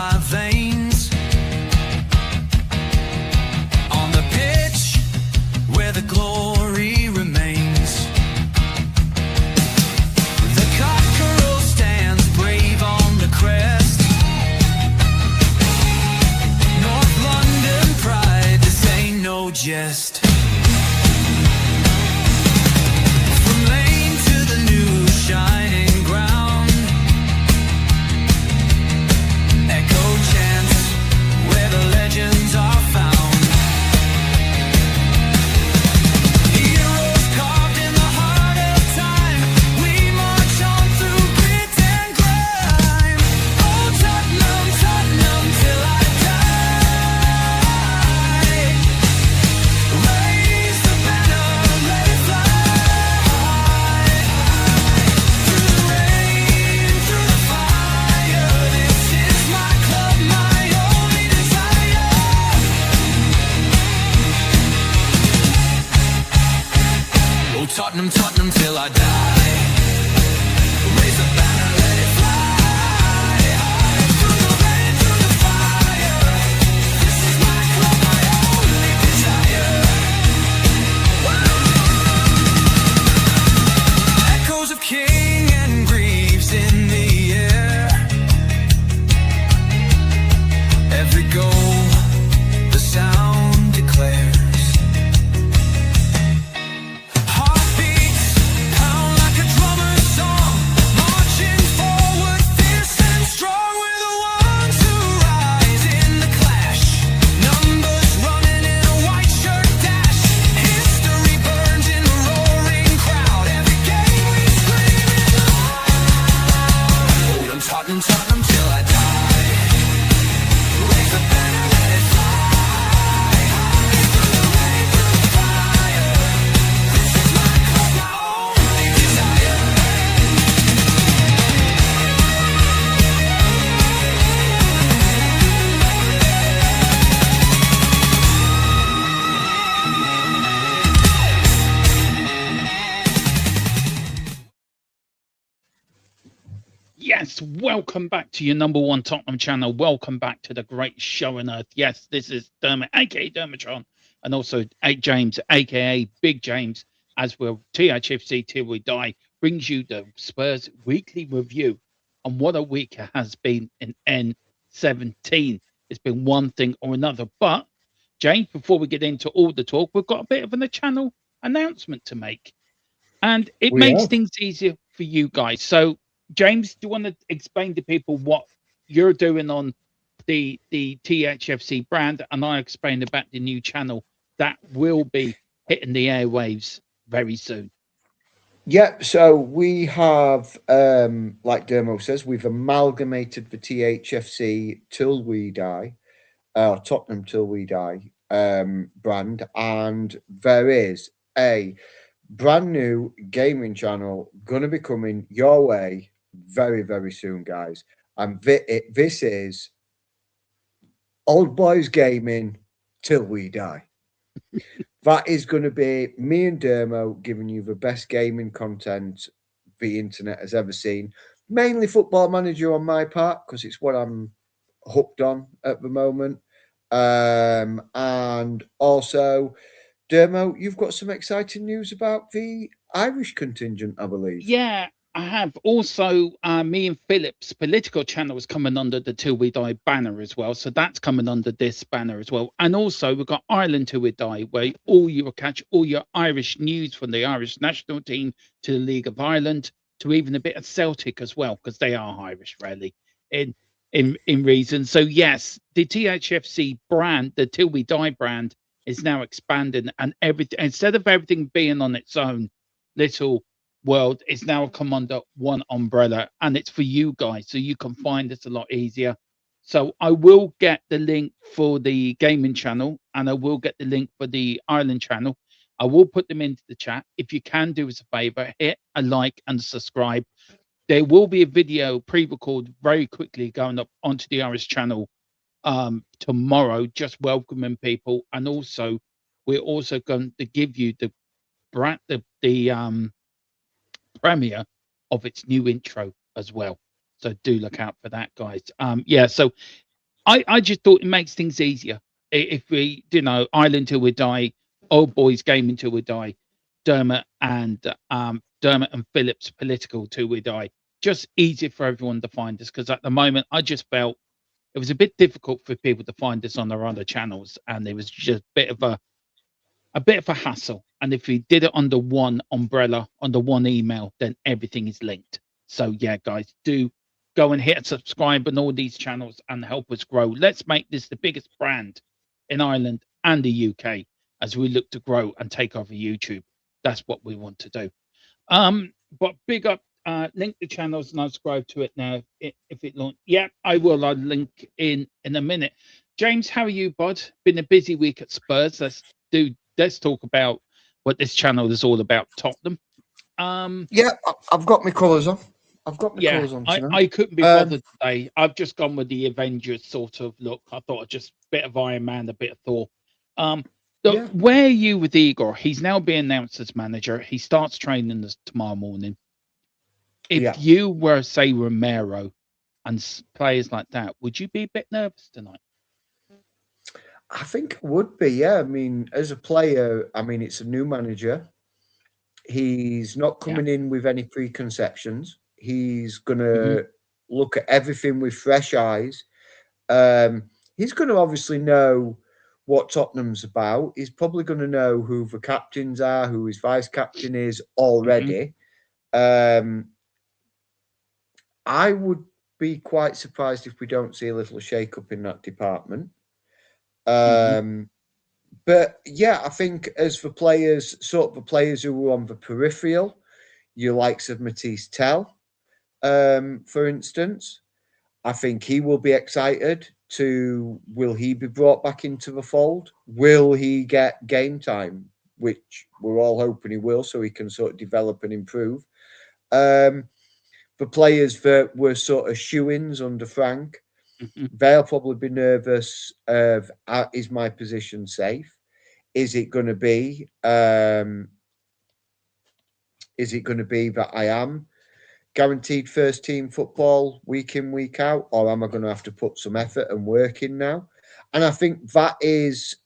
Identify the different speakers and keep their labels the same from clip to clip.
Speaker 1: my veins. On the pitch where the glory remains, the cockerel stands brave on the crest. North London pride, this ain't no jest. From lane to the new shining ground, echo chants where the legends are found. Heroes carved in the heart of time, we march on through grit and grime. Oh Tottenham, Tottenham till I die. Raise the banner, let it fly. Through the rain, through the fire, this is my club, my only desire. Oh Tottenham, Tottenham till I die. Raise the banner, let it fly. Through the rain, through the fire, this is my club, my only desire. Echoes of King and Greaves in the air. Every goal, the sound declares. Heartbeats pound like a drummer's song, marching forward, fierce and strong. We're the ones who rise in the clash. Numbers running in a white shirt dash. History burns in the roaring crowd. Every game we scream it loud. Oh, I'm Tottenham, Tottenham till I die. Raise the banner, let it fly. Through the rain, through the fire, this is my club, my only desire.
Speaker 2: Yes, welcome back to your number one Tottenham channel. Welcome back to the great show on earth. Yes, this is Dermot, aka Dermatron, and also James, aka Big James, as well. THFC Till We Die brings you the Spurs weekly review. And what a week it has been in N17. It's been one thing or another. But, James, before we get into all the talk, we've got a bit of a channel announcement to make. And it
Speaker 3: We
Speaker 2: makes
Speaker 3: have.
Speaker 2: things easier for you guys. So, James, do you want to explain to people what you're doing on the THFC brand? And I explain about the new channel that will be hitting the airwaves very soon.
Speaker 3: Yeah, so we have, like Dermo says, we've amalgamated the THFC Till We Die, Tottenham Till We Die brand, and there is a brand new gaming channel going to be coming your way very, very soon, guys. And this is Old Boys Gaming Till We Die. That is going to be me and Dermo giving you the best gaming content the internet has ever seen. Mainly Football Manager on my part, because it's what I'm hooked on at the moment. And also, Dermo, you've got some exciting news about the Irish contingent, I believe.
Speaker 2: Yeah, I have. Also, me and Philip's political channel is coming under the Till We Die banner as well. So that's coming under this banner as well. And also, we've got Ireland Till We Die, where you will catch all your Irish news from the Irish national team to the League of Ireland to even a bit of Celtic as well, because they are Irish, really, in reason. So, yes, the THFC brand, the Till We Die brand, is now expanding, and everything, instead of everything being on its own little world, is now come under one umbrella, and it's for you guys, so you can find us a lot easier. So I will get the link for the gaming channel, and I will get the link for the Ireland channel. I will put them into the chat. If you can do us a favor, hit a like and subscribe. There will be a video pre-recorded very quickly going up onto the Irish channel tomorrow, just welcoming people, and also we're also going to give you the premiere of its new intro as well. So do look out for that, guys. Yeah, so I just thought it makes things easier if we, Ireland till we die, old boys gaming till we die, Dermot and Phillips political till we die. Just easier for everyone to find us because at the moment I just felt it was a bit difficult for people to find us on their other channels, and it was just a bit of a hassle. And if we did it under one umbrella, under one email, then everything is linked. So yeah, guys, do go and hit subscribe on all these channels and help us grow. Let's make this the biggest brand in Ireland and the UK as we look to grow and take over YouTube. That's what we want to do. But big up, link the channels and I'll subscribe to it now. If it launch, yeah, I will. I'll link in a minute. James, how are you, bud? Been a busy week at Spurs. Let's talk about what this channel is all about. Tottenham.
Speaker 3: Yeah, I've got my colours on. I've got my
Speaker 2: Yeah,
Speaker 3: colours on tonight.
Speaker 2: I couldn't be bothered today. I've just gone with the Avengers sort of look. I thought just a bit of Iron Man, a bit of Thor. Look,
Speaker 3: Yeah.
Speaker 2: where are you with Igor? He's now being announced as manager. He starts training this tomorrow morning. If
Speaker 3: Yeah.
Speaker 2: you were, say, Romero and players like that, would you be a bit nervous tonight?
Speaker 3: I think it would be, yeah. I mean, as a player, I mean, it's a new manager. He's not coming in with any preconceptions. He's going to look at everything with fresh eyes. He's going to obviously know what Tottenham's about. He's probably going to know who the captains are, who his vice captain is already. I would be quite surprised if we don't see a little shake-up in that department. But yeah, I think as for players, sort of the players who are on the peripheral, your likes of Matisse Tell, for instance, I think he will be excited will he be brought back into the fold? Will he get game time? Which we're all hoping he will, so he can sort of develop and improve. The players that were sort of shoo-ins under Frank, they'll probably be nervous of, is my position safe? Is it going to be that I am guaranteed first team football week in, week out, or am I going to have to put some effort and work in now? And I think that is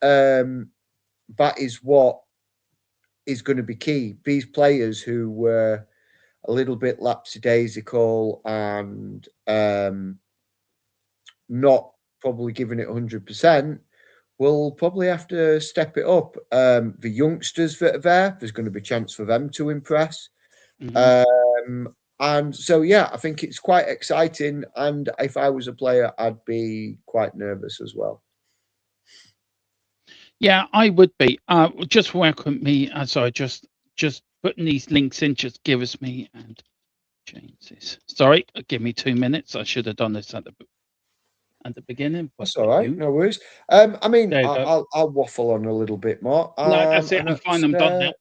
Speaker 3: what is going to be key. These players who were a little bit lapsadaisical and not probably giving it 100%, will probably have to step it up. The youngsters that are there's going to be a chance for them to impress. And so, yeah, I think it's quite exciting. And if I was a player, I'd be quite nervous as well.
Speaker 2: Yeah, I would be. Just welcome me. Sorry, just putting these links in. Just give us me and change this. Sorry, give me 2 minutes. I should have done this at the beginning.
Speaker 3: That's all right. No worries. I mean, I'll waffle on a little bit more.
Speaker 2: No, that's it. I'm fine. I'm done now.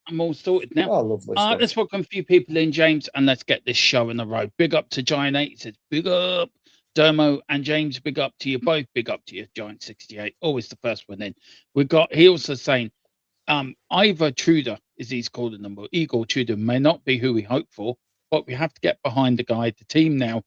Speaker 2: I'm all sorted now.
Speaker 3: Oh, lovely stuff.
Speaker 2: Let's welcome a few people in, James, and let's get this show in a row. Big up to Giant 8. He says, big up. Dermo and James, big up to you both. Big up to you, Giant 68. Always the first one in. He also saying, Ivor Tudor, is he's called the number. Igor Tudor may not be who we hope for, but we have to get behind the team now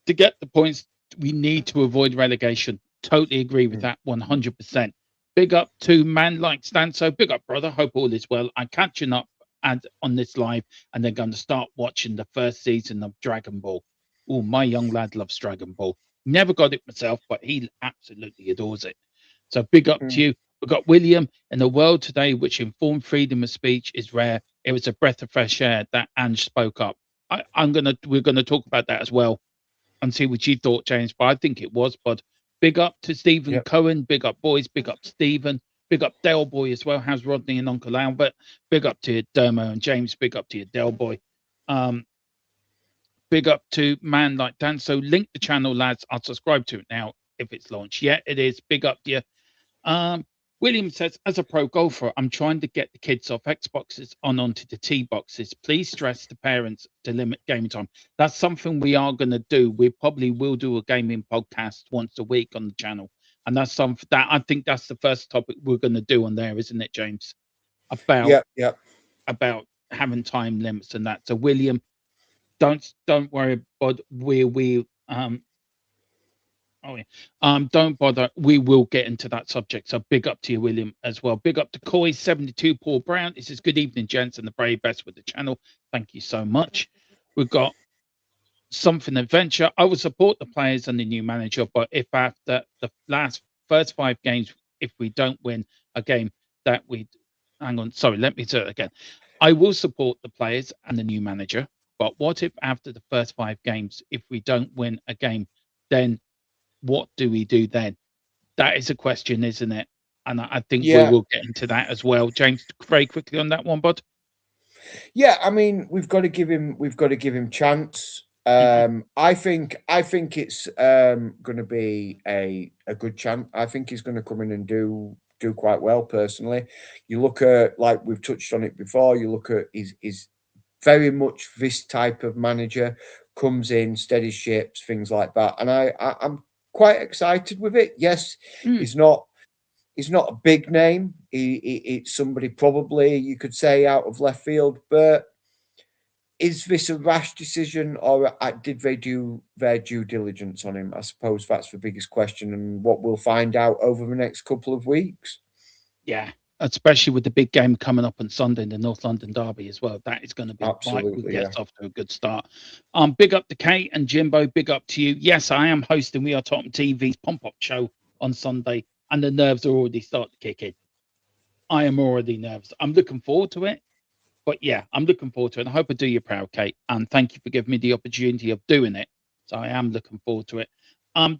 Speaker 2: to get the points we need to avoid relegation. Totally agree with that 100%. Big up to man like Stan. So big up, brother. Hope all is well. I'm catching up on this live, and they're going to start watching the first season of Dragon Ball. Oh, my young lad loves Dragon Ball. Never got it myself, but he absolutely adores it. So big up to you. We've got William. In a world today which informed freedom of speech is rare, it was a breath of fresh air that Ange spoke up. We're gonna talk about that as well and see what you thought, James. But I think it was. But big up to Stephen Cohen. Big up, boys. Big up, Stephen. Big up, Del Boy as well. How's Rodney and Uncle Albert? Big up to you, Dermo and James. Big up to you, Del Boy. Big up to man like Dan. So link the channel, lads. I'll subscribe to it now if it's launched. Yeah, it is. Big up to you. William says, as a pro golfer, I'm trying to get the kids off Xboxes onto the tee boxes. Please stress to parents to limit gaming time. That's something we are going to do. We probably will do a gaming podcast once a week on the channel. And that's something that I think that's the first topic we're going to do on there, isn't it, James? About having time limits and that. So William, don't worry, bud. Oh, yeah. Don't bother. We will get into that subject. So big up to you, William, as well. Big up to Coy72, Paul Brown. It says, good evening, gents, and the very best with the channel. Thank you so much. We've got something adventure. I will support the players and the new manager, but if after the first 5 games, if we don't win a game that we hang on, sorry, let me say it again. I will support the players and the new manager, but what if after the first 5 games, if we don't win a game, then what do we do then? That is a question, isn't it? And I think we
Speaker 3: Yeah,
Speaker 2: will get into that as well. James, very quickly on that one, bud.
Speaker 3: yeah. I mean, we've got to give him chance.
Speaker 2: Mhm.
Speaker 3: I think it's going to be a good chance. I think he's going to come in and do quite well. Personally, you look at, like we've touched on it before. You look at he's very much this type of manager, comes in, steadies ships, things like that, and I'm quite excited with it. Yes,
Speaker 2: Mm.
Speaker 3: he's not a big name. It's somebody probably you could say out of left field, but is this a rash decision, or did they do their due diligence on him? I suppose that's the biggest question, and what we'll find out over the next couple of weeks.
Speaker 2: Yeah, especially with the big game coming up on Sunday in the North London derby as well. That is going to be right. We
Speaker 3: Absolutely,
Speaker 2: get
Speaker 3: yeah.
Speaker 2: us off to a good start. Big up to Kate and Jimbo. Big up to you. Yes, I am hosting We Are Tottenham TV's Pump Up show on Sunday, and the nerves are already starting to kick in. I am already nervous. I'm looking forward to it. But yeah, I'm looking forward to it. I hope I do you proud, Kate. And thank you for giving me the opportunity of doing it. So I am looking forward to it.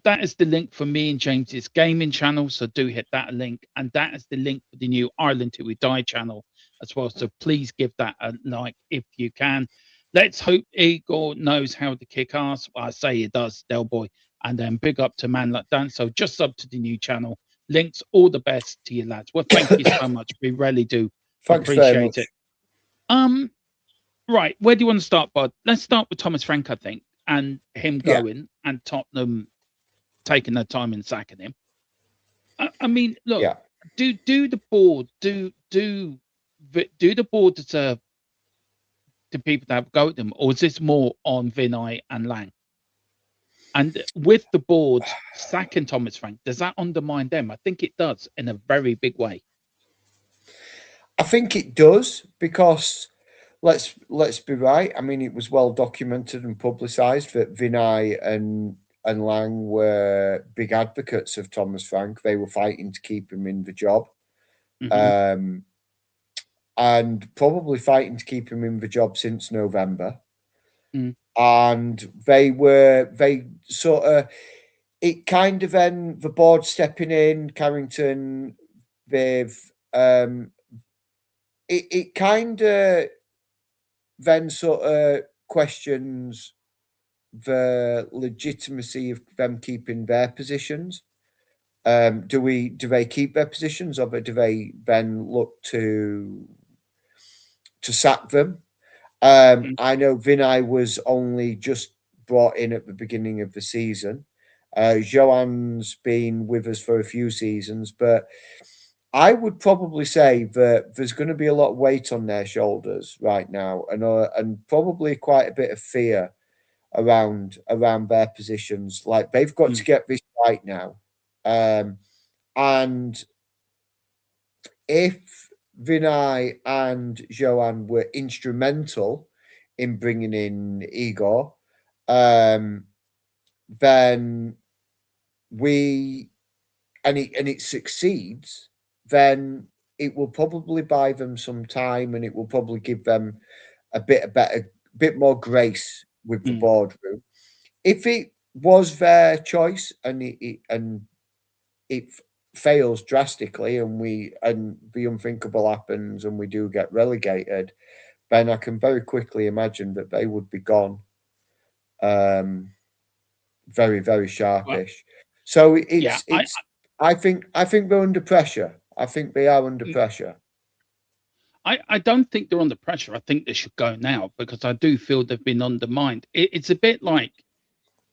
Speaker 2: That is the link for me and James's gaming channel. So do hit that link. And that is the link for the new Ireland Till We Die channel as well. So please give that a like if you can. Let's hope Igor knows how to kick ass. Well, I say he does, Del Boy. And then big up to Man Like Dan. So just sub to the new channel. Links, all the best to you lads. Well, thank you so much. We really do
Speaker 3: Thanks very
Speaker 2: appreciate
Speaker 3: much.
Speaker 2: it. Right, where do you want to start, bud? Let's start with Thomas Frank, I think, and him
Speaker 3: Yeah.
Speaker 2: going and Tottenham taking their time in sacking him. I mean, look,
Speaker 3: Yeah.
Speaker 2: do the board the board deserve the people that have a go at them, or is this more on Vinay and Lang? And with the board sacking Thomas Frank, does that undermine them? I think it does in a very big way.
Speaker 3: I think it does, because let's be right. I mean, it was well documented and publicised that Vinay and Lang were big advocates of Thomas Frank. They were fighting to keep him in the job,
Speaker 2: Mhm.
Speaker 3: and probably fighting to keep him in the job since November.
Speaker 2: Mm.
Speaker 3: And they sort of, it kind of then the board stepping in, Carrington, they've it kind of then sort of questions the legitimacy of them keeping their positions. Do they keep their positions, or do they then look to sack them?
Speaker 2: Mm.
Speaker 3: I know Vinay was only just brought in at the beginning of the season. Joanne's been with us for a few seasons, but I would probably say that there's going to be a lot of weight on their shoulders right now, and probably quite a bit of fear around their positions. Like, they've got to
Speaker 2: Mm.
Speaker 3: get this right now, and if Vinay and Joanne were instrumental in bringing in Igor, then we and it succeeds, then it will probably buy them some time, and it will probably give them a bit more grace with the
Speaker 2: Mm.
Speaker 3: boardroom. If it was their choice and it fails drastically, and the unthinkable happens and we do get relegated, then I can very quickly imagine that they would be gone, very, very
Speaker 2: Well,
Speaker 3: sharpish. So
Speaker 2: yeah,
Speaker 3: it's I think they're under pressure. I think they are under
Speaker 2: I
Speaker 3: pressure.
Speaker 2: I don't think they're under pressure. I think they should go now because I do feel they've been undermined. It's a bit like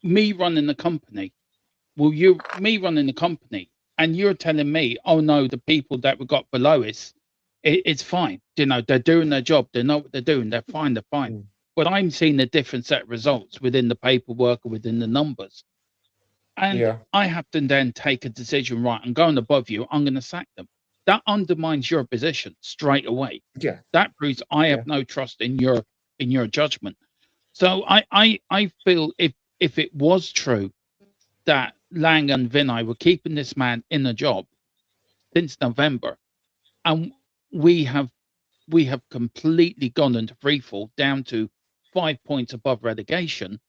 Speaker 2: me running the company. Well, me running the company, and you're telling me, oh no, the people that we got below us, it's fine. You know, they're doing their job. They know what they're doing. They're fine. They're fine.
Speaker 3: Mm.
Speaker 2: But I'm seeing a different set of results within the paperwork or within the numbers. And
Speaker 3: Yeah.
Speaker 2: I have to then take a decision, right, I'm going above you, I'm going to sack them. That undermines your position straight away.
Speaker 3: Yeah.
Speaker 2: That proves I
Speaker 3: Yeah.
Speaker 2: have no trust in your judgment. So I feel if it was true that Lang and Vinay were keeping this man in a job since November, and we have completely gone into freefall down to 5 points above relegation,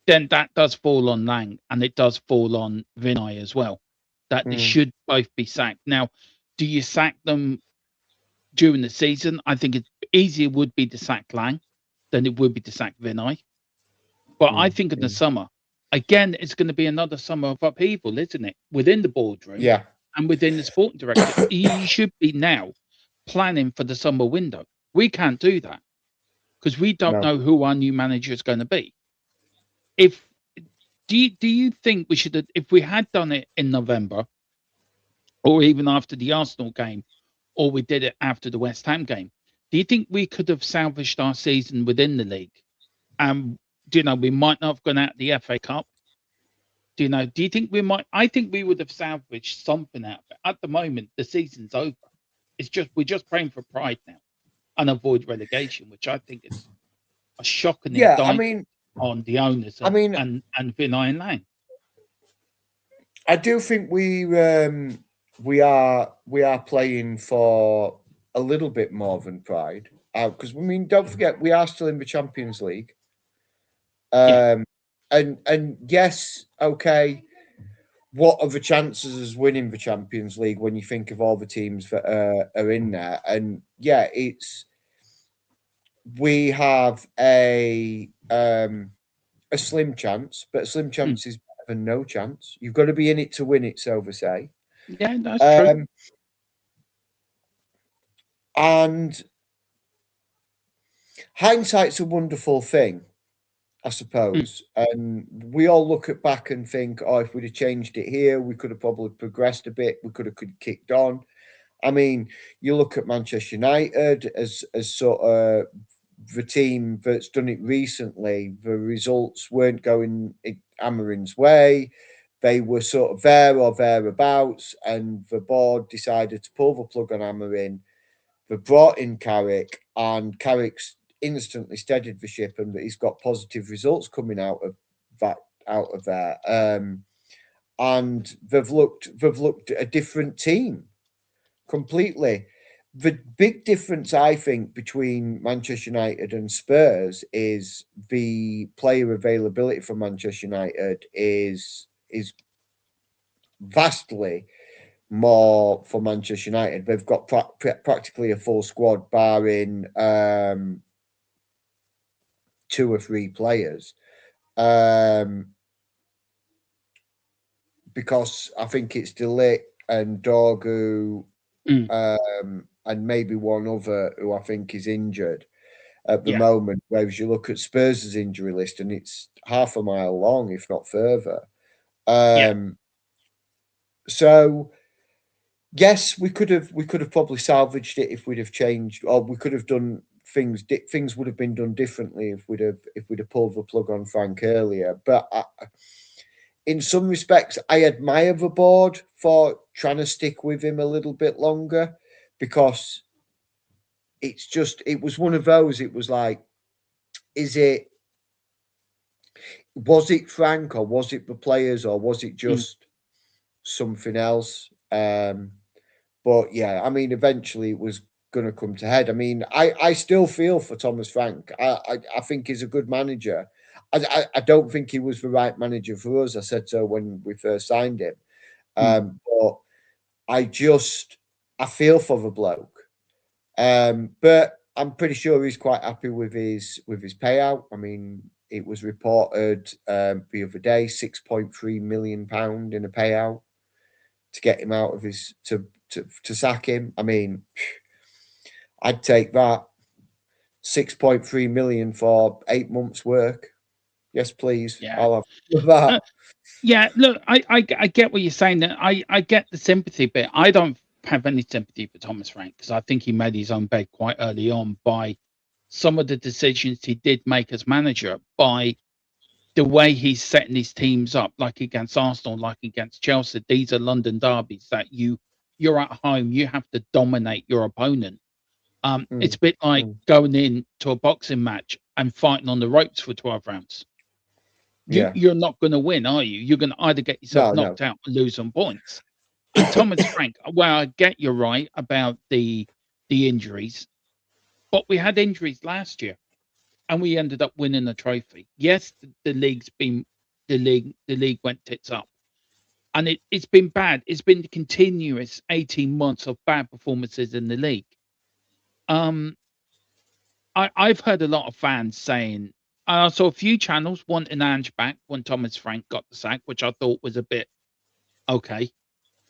Speaker 2: then that does fall on Lang and it does fall on Vinay as well. That they
Speaker 3: Mm.
Speaker 2: should both be sacked. Now, do you sack them during the season? I think it easier would be to sack Lang than it would be to sack Vinay. But I
Speaker 3: Mm.
Speaker 2: think in the
Speaker 3: Mm.
Speaker 2: summer, again, it's going to be another summer of upheaval, isn't it? Within the boardroom
Speaker 3: Yeah.
Speaker 2: and within the sporting director. You should be now planning for the summer window. We can't do that because we don't
Speaker 3: No.
Speaker 2: know who our new manager is going to be. If do you think we should have, if we had done it in November or even after the Arsenal game, or we did it after the West Ham game, do you think we could have salvaged our season within the league? We might not have gone out the FA Cup. Do you think we might? I think we would have salvaged something out of it. At the moment, the season's over. We're just praying for pride now and avoid relegation, which I think is a shocking
Speaker 3: Yeah.
Speaker 2: indictment on the owners
Speaker 3: I mean,
Speaker 2: and Vinay and Lang.
Speaker 3: I do think we are playing for a little bit more than pride, because don't forget we are still in the Champions League.
Speaker 2: Yeah.
Speaker 3: And yes, okay. What are the chances of winning the Champions League when you think of all the teams that are in there? And yeah, we have a slim chance, but a slim
Speaker 2: Mm.
Speaker 3: chance is better than no chance. You've got to be in it to win it, so they say.
Speaker 2: Yeah, that's true.
Speaker 3: Um, and hindsight's a wonderful thing, I
Speaker 2: Mm.
Speaker 3: suppose. And we all look at back and think, oh, if we'd have changed it here, we could have probably progressed a bit. We could have kicked on. I mean, you look at Manchester United as sort of the team that's done it recently. The results weren't going Amarin's way. They were sort of there or thereabouts, and the board decided to pull the plug on Amarin. They brought in Carrick, and Carrick's instantly steadied the ship, and he's got positive results coming out of that out of there. And they've looked a different team completely. The big difference, I think, between Manchester United and Spurs is the player availability for Manchester United is vastly more for Manchester United. They've got practically a full squad, barring two or three players. Because I think it's Delict and Dorgu,
Speaker 2: Mm.
Speaker 3: and maybe one other who I think is injured at the
Speaker 2: Yeah.
Speaker 3: moment. Whereas you look at Spurs' injury list and it's half a mile long, if not further.
Speaker 2: Yeah.
Speaker 3: So yes, we could have probably salvaged it if we'd have changed, or we could have done things. Things would have been done differently if we'd have pulled the plug on Frank earlier. But in some respects, I admire the board for trying to stick with him a little bit longer, because it was one of those. It was like, was it Frank, or was it the players, or was it
Speaker 2: Mm.
Speaker 3: just something else? But yeah, I mean, eventually it was going to come to head. I mean, I still feel for Thomas Frank. I think he's a good manager. I don't think he was the right manager for us. I said so when we first signed him.
Speaker 2: Mm.
Speaker 3: But I feel for the bloke. But I'm pretty sure he's quite happy with his payout. I mean, it was reported the other day, £6.3 million in a payout to get him out of his to sack him. I mean, I'd take that. 6.3 million for 8 months' work. Yes, please.
Speaker 2: Yeah.
Speaker 3: I'll have that.
Speaker 2: Yeah. Look, I get what you're saying. That I get the sympathy bit. I don't have any sympathy for Thomas Frank because I think he made his own bed quite early on by some of the decisions he did make as manager, by the way he's setting his teams up, like against Arsenal, like against Chelsea, these are London derbies that you're at home, you have to dominate your opponent. It's
Speaker 3: Mm,
Speaker 2: a bit like
Speaker 3: mm.
Speaker 2: going in to a boxing match and fighting on the ropes for 12 rounds.
Speaker 3: Yeah.
Speaker 2: You're not going to win, are you? You're going to either get yourself
Speaker 3: No, no.
Speaker 2: knocked out or lose on points. And Thomas Frank, well, I get you're right about the injuries, but we had injuries last year and we ended up winning the trophy. Yes, the league went tits up. And it's been bad. It's been continuous 18 months of bad performances in the league. Um, I've heard a lot of fans saying, I saw a few channels wanting Ange back when Thomas Frank got the sack, which I thought was a bit okay.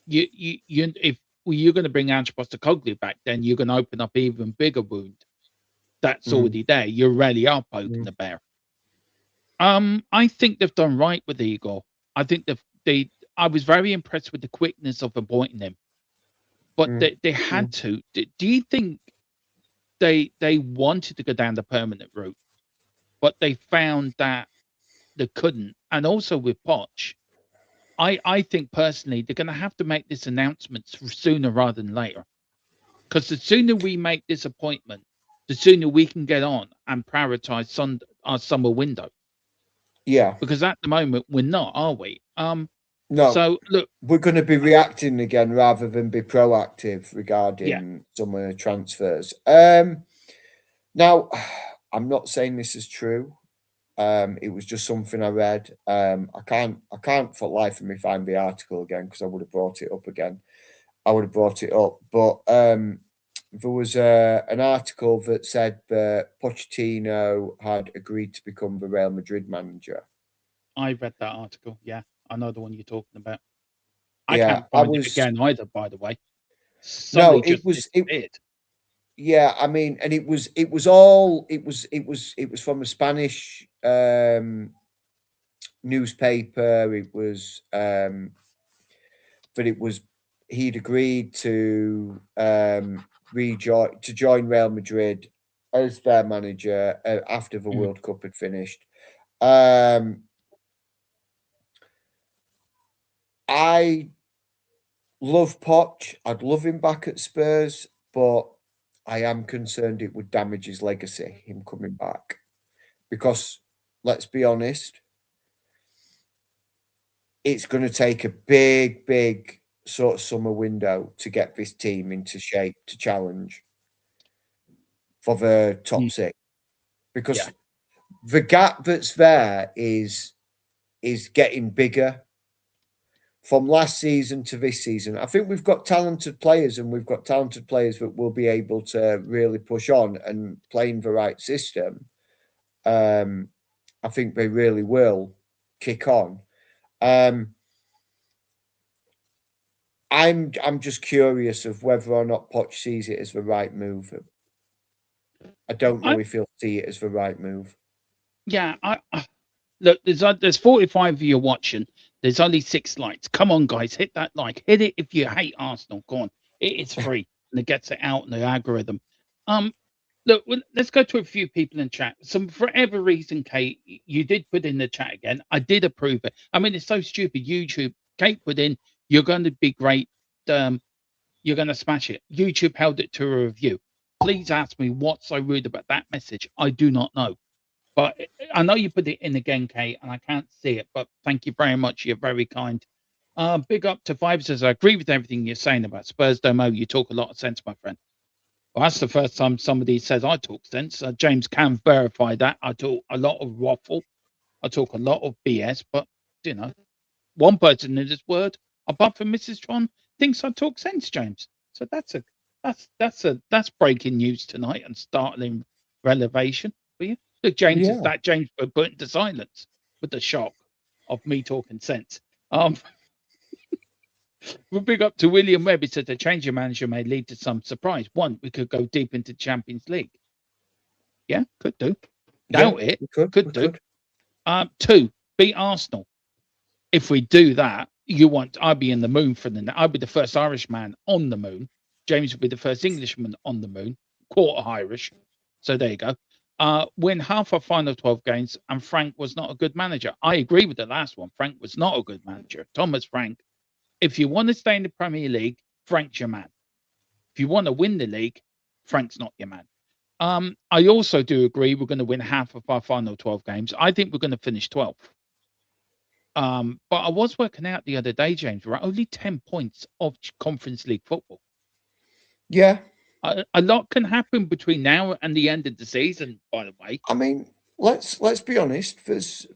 Speaker 2: If you're going to bring Ange Postecoglou back, then you're going to open up even bigger wound that's
Speaker 3: Mm,
Speaker 2: already there. You really are poking
Speaker 3: mm,
Speaker 2: the bear. I think they've done right with Igor. I think I was very impressed with the quickness of appointing him, but
Speaker 3: mm,
Speaker 2: they had
Speaker 3: mm.
Speaker 2: to. Do you think they wanted to go down the permanent route, but they found that they couldn't? And also with Poch, I think personally they're going to have to make this announcement sooner rather than later, because the sooner we make this appointment, the sooner we can get on and prioritize our summer window.
Speaker 3: Yeah.
Speaker 2: Because at the moment we're not, are we?
Speaker 3: No,
Speaker 2: So look,
Speaker 3: we're going to be reacting again rather than be proactive
Speaker 2: yeah,
Speaker 3: regarding summer transfers. Now, I'm not saying this is true. It was just something I read. I can't for life of me find the article again because I would have brought it up again. I would have brought it up, but there was an article that said that Pochettino had agreed to become the Real Madrid manager.
Speaker 2: I read that article. Yeah, I know the one you're talking about. I
Speaker 3: Yeah,
Speaker 2: can't
Speaker 3: I
Speaker 2: find it
Speaker 3: was
Speaker 2: again either, by the way.
Speaker 3: no,
Speaker 2: Suddenly
Speaker 3: it
Speaker 2: just
Speaker 3: was it.
Speaker 2: disappeared.
Speaker 3: Yeah, I mean, and it was from a Spanish newspaper. It was but it was he'd agreed to join Real Madrid as their manager after the
Speaker 2: Mhm.
Speaker 3: World Cup had finished. Um, I love Poch. I'd love him back at Spurs, but I am concerned it would damage his legacy, him coming back. Because let's be honest, it's going to take a big, big sort of summer window to get this team into shape to challenge for the top
Speaker 2: Mm,
Speaker 3: six.
Speaker 2: yeah,
Speaker 3: Because the gap that's there is getting bigger from last season to this season. I think we've got talented players, and we've got talented players that will be able to really push on and playing the right system. Um, I think they really will kick on. Um, I'm just curious of whether or not Poch sees it as the right move. I don't
Speaker 2: I
Speaker 3: know if he'll see it as the right move.
Speaker 2: yeah. I look. There's 45 of you watching. There's only 6 likes. Come on, guys, hit that like. Hit it if you hate Arsenal. Go on. It is free and it gets it out in the algorithm. Um, Look, let's go to a few people in chat. So, for whatever reason, Kate, you did put in the chat again. I did approve it. I mean, it's so stupid. YouTube, Kate put in, you're going to be great. You're going to smash it. YouTube held it to a review. Please ask me what's so rude about that message. I do not know. But I know you put it in again, Kate, and I can't see it. But thank you very much. You're very kind. Big up to Five says, I agree with everything you're saying about Spurs Domo. You talk a lot of sense, my friend. Well, that's the first time somebody says I talk sense. James can verify that. I talk a lot of waffle. I talk a lot of BS, but you know, one person in this word, apart from Mrs. Tron, thinks I talk sense, James. So that's breaking news tonight and startling revelation for you. Look, James is
Speaker 3: Yeah.
Speaker 2: that James put into silence with the shock of me talking sense. Um, we'll big up to William Webb. He said the change of manager may lead to some surprise. One, we could go deep into Champions League. Yeah, could do.
Speaker 3: Yeah,
Speaker 2: Doubt it.
Speaker 3: we could.
Speaker 2: Could
Speaker 3: We
Speaker 2: do.
Speaker 3: could.
Speaker 2: Two, beat Arsenal. If we do that, I'd be in the moon for I'd be the first Irishman on the moon. James would be the first Englishman on the moon, quarter Irish. So there you go. win half our final 12 games, and Frank was not a good manager. I agree with the last one. Frank was not a good manager. Thomas Frank, if you want to stay in the Premier League, Frank's your man. If you want to win the league, Frank's not your man. I also do agree we're going to win half of our final 12 games. I think we're going to finish 12th. But I was working out the other day, James, we're only 10 points of Conference League football.
Speaker 3: Yeah.
Speaker 2: A lot can happen between now and the end of the season, by the way.
Speaker 3: I mean, let's be honest. There's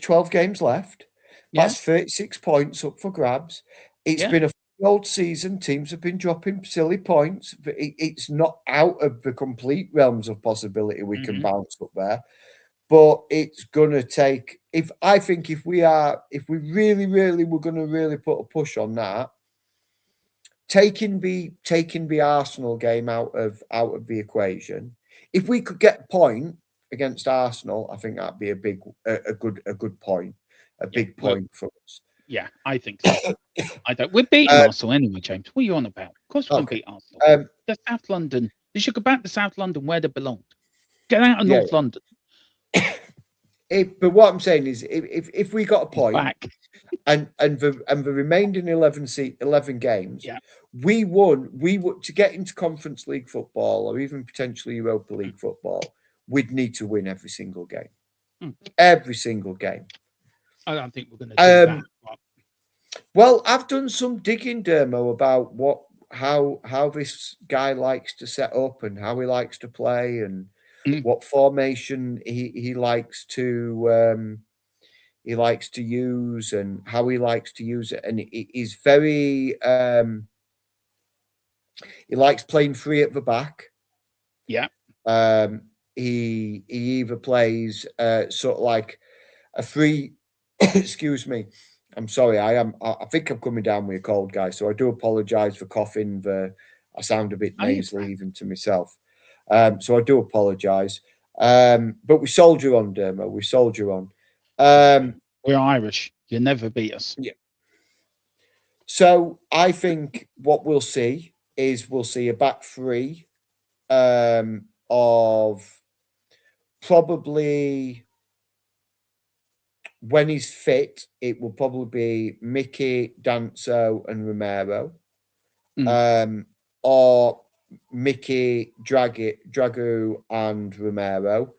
Speaker 3: 12 games left.
Speaker 2: Yeah.
Speaker 3: That's 36 points up for grabs. It's
Speaker 2: Yeah.
Speaker 3: been a old season. Teams have been dropping silly points. But it's not out of the complete realms of possibility we can bounce up there. But it's gonna take. If we really were gonna really put a push on that, taking the Arsenal game out of the equation, if we could get a point against Arsenal, I think that'd be a good point, big point for us.
Speaker 2: Yeah, I think so. I don't. We're beating Arsenal anyway, James. What are you on about? Of course, we're going to beat Arsenal. The South London. They should go back to South London where they belonged. Get out of North London.
Speaker 3: But what I'm saying is, if we got a point
Speaker 2: Back.
Speaker 3: and the remaining 11 games,
Speaker 2: Yeah.
Speaker 3: we would to get into Conference League football or even potentially Europa League football, we'd need to win every single game. Every single game.
Speaker 2: I don't think we're going to do that.
Speaker 3: Well, I've done some digging, Dermo, about how this guy likes to set up and how he likes to play and what formation he likes to use and how he likes to use it. And he's very he likes playing free at the back.
Speaker 2: Yeah.
Speaker 3: He either plays sort of like a free excuse me. I'm sorry, I think I'm coming down with a cold, guys, so I do apologise for coughing. I sound a bit nasally even to myself. So I do apologise. But we soldier on, Dermo. We soldier on.
Speaker 2: We're Irish. You never beat us.
Speaker 3: Yeah. So I think what we'll see is a back three of probably, when he's fit, it will probably be Mickey, Danso, and Romero. Or Mickey, Dragoo, and Romero.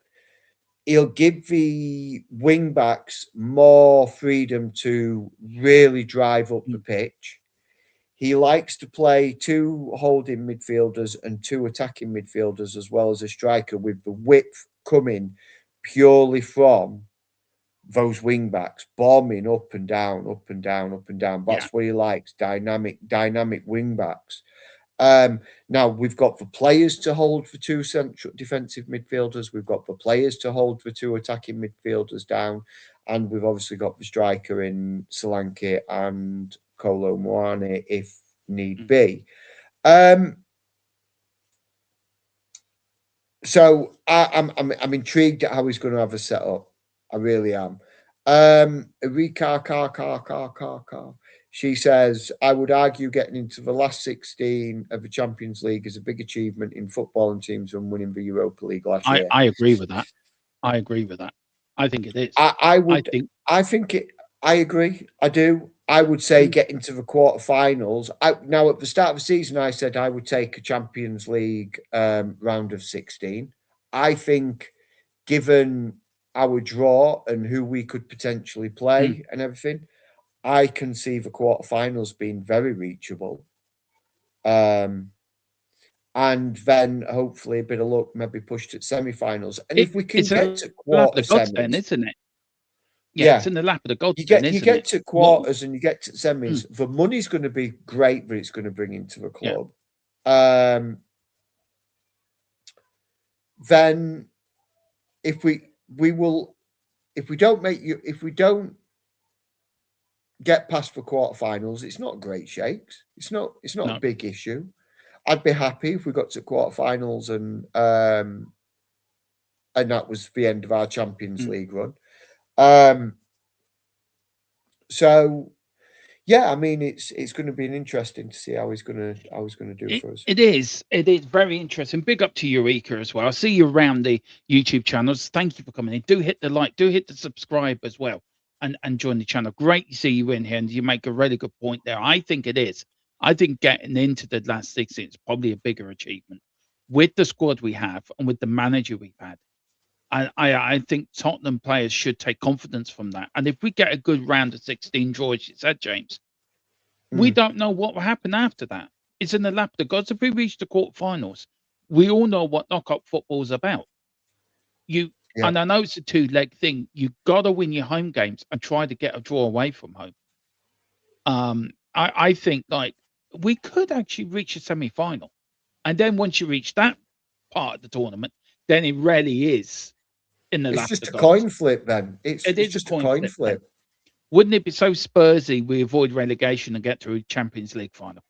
Speaker 3: He'll give the wing backs more freedom to really drive up the pitch. He likes to play 2 holding midfielders and 2 attacking midfielders, as well as a striker, with the width coming purely from those wing backs, bombing up and down, up and down, up and down. That's what he likes, dynamic wing backs. Now we've got the players to hold for 2 central defensive midfielders. We've got the players to hold for 2 attacking midfielders down, and we've obviously got the striker in Solanke and Kolo Muani if need be. So I'm intrigued at how he's going to have a setup. I really am. Car. She says, I would argue getting into the last 16 of the Champions League is a big achievement in football and teams when winning the Europa League last year.
Speaker 2: I agree with that. I agree with that. I think it is.
Speaker 3: I agree. I do. I would say get into the quarterfinals. Now, at the start of the season, I said I would take a Champions League round of 16. I think, given our draw and who we could potentially play and everything, I can see the quarterfinals being very reachable. And then hopefully a bit of luck, maybe pushed at semi-finals. And if we can get to quarter semis,
Speaker 2: then, isn't it? Yeah, it's in the lap of the gods.
Speaker 3: You get to quarters and you get to semis. The money's going to be great, but it's going to bring into the club. Then, if we don't get past the quarterfinals, it's not great shakes. It's not a big issue. I'd be happy if we got to quarterfinals and that was the end of our Champions League run. So Yeah, I mean, it's going to be interesting to see how he's going to do
Speaker 2: It,
Speaker 3: for us.
Speaker 2: it is. It is very interesting. Big up to Eureka as well. I see you around the YouTube channels. Thank you for coming in. Do hit the like, do hit the subscribe as well, and join the channel. Great to see you in here, and you make a really good point there. I think it is. I think getting into the last 16 is probably a bigger achievement with the squad we have and with the manager we've had. I think Tottenham players should take confidence from that. And if we get a good round of 16 draw, as you said, James, we
Speaker 3: Mm,
Speaker 2: don't know what will happen after that. It's in the lap of the gods. If we reach the quarterfinals, we all know what knockout football is about. You
Speaker 3: yeah,
Speaker 2: and I know it's a two-leg thing. You got to win your home games and try to get a draw away from home. I think like we could actually reach a semi-final, and then once you reach that part of the tournament, then it really is in the
Speaker 3: it's
Speaker 2: lap of
Speaker 3: just
Speaker 2: the
Speaker 3: a
Speaker 2: gods.
Speaker 3: coin flip. Then
Speaker 2: It
Speaker 3: it's
Speaker 2: is a
Speaker 3: just a
Speaker 2: coin
Speaker 3: coin
Speaker 2: flip then.
Speaker 3: flip.
Speaker 2: Wouldn't it be so Spursy we avoid relegation and get to a Champions League final?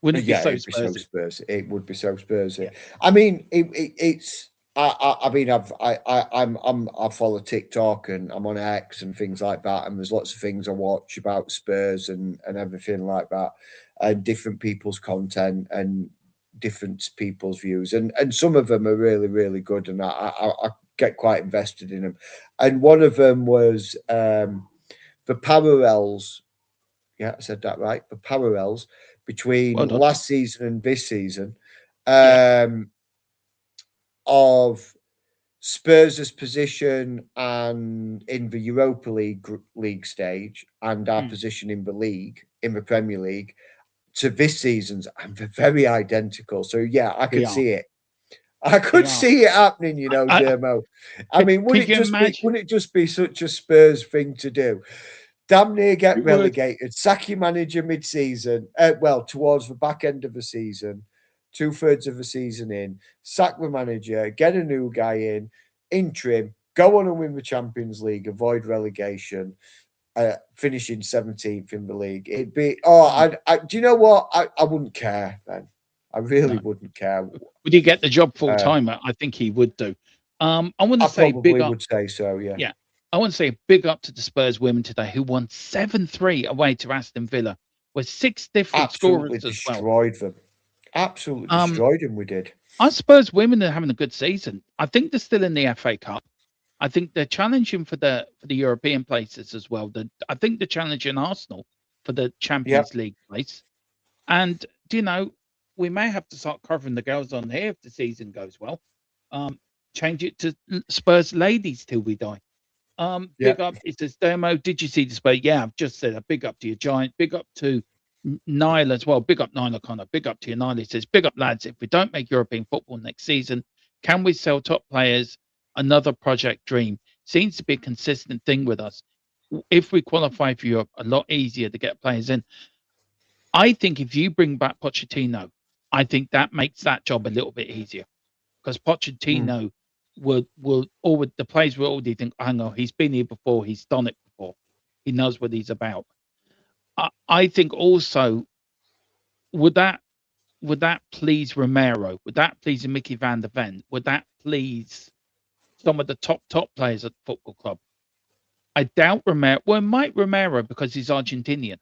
Speaker 2: Wouldn't it be
Speaker 3: Yeah,
Speaker 2: so
Speaker 3: it'd be so
Speaker 2: Spursy?
Speaker 3: Spurs. It would be so Spursy.
Speaker 2: Yeah.
Speaker 3: I mean, it's. I mean, I follow TikTok and I'm on X and things like that, and there's lots of things I watch about Spurs and everything like that, and different people's content and different people's views, and some of them are really good, and I get quite invested in them, and one of them was the parallels. Yeah, I said that right. The parallels between
Speaker 2: Well done.
Speaker 3: last season and this season
Speaker 2: Yeah.
Speaker 3: um, of Spurs' position and in the Europa League stage and our
Speaker 2: Mm,
Speaker 3: position in the league, in the Premier League, to this season's, and they're very identical. So yeah, I
Speaker 2: they
Speaker 3: could
Speaker 2: are.
Speaker 3: see it. I
Speaker 2: They
Speaker 3: could
Speaker 2: are.
Speaker 3: see it happening, you know,
Speaker 2: I
Speaker 3: Dermo. I mean,
Speaker 2: could you imagine?
Speaker 3: wouldn't it just be such a Spurs thing to do? Damn near get
Speaker 2: It would.
Speaker 3: relegated, sack your manager mid-season, well, towards the back end of the season, 2/3 of the season in, sack the manager, get a new guy in, interim, go on and win the Champions League, avoid relegation, finishing 17th in the league. It'd be,
Speaker 2: Mm,
Speaker 3: do you know what? I wouldn't care then. I really
Speaker 2: no.
Speaker 3: wouldn't care.
Speaker 2: Would he get the job full
Speaker 3: Uh,
Speaker 2: time? I think he would do. I want to
Speaker 3: I
Speaker 2: say big
Speaker 3: probably
Speaker 2: up.
Speaker 3: would say so, yeah.
Speaker 2: Yeah. I want to say big up to the Spurs women today who won 7-3 away to Aston Villa with 6 different
Speaker 3: Absolutely
Speaker 2: scorers as well.
Speaker 3: destroyed them. Absolutely
Speaker 2: Um,
Speaker 3: destroyed them, we did.
Speaker 2: our Spurs women are having a good season. I think they're still in the FA Cup. I think they're challenging for the European places as well. I think they're challenging Arsenal for the
Speaker 3: Yep.
Speaker 2: Champions League place. And do you know, we may have to start covering the girls on here if the season goes well. Um, change it to Spurs ladies till we die. Big
Speaker 3: Yep.
Speaker 2: up. It says demo. Did you see the Spurs? Yeah, I've just said a big up to your giant. Big up to Niall as well. Big up Niall O'Connor. Big up to your Niall. He says, big up lads. If we don't make European football next season, can we sell top players? Another project dream seems to be a consistent thing with us. If we qualify for Europe, a lot easier to get players in. I think if you bring back Pochettino, I think that makes that job a little bit easier because
Speaker 3: Mm.
Speaker 2: Pochettino would the players will already think, hang on, he's been here before, he's done it before, he knows what he's about. I think also would that would that please Romero? Would that please Mickey Van der Ven? Would that please some of the top players at the football club? I doubt Romero. Well, it might Romero because he's Argentinian,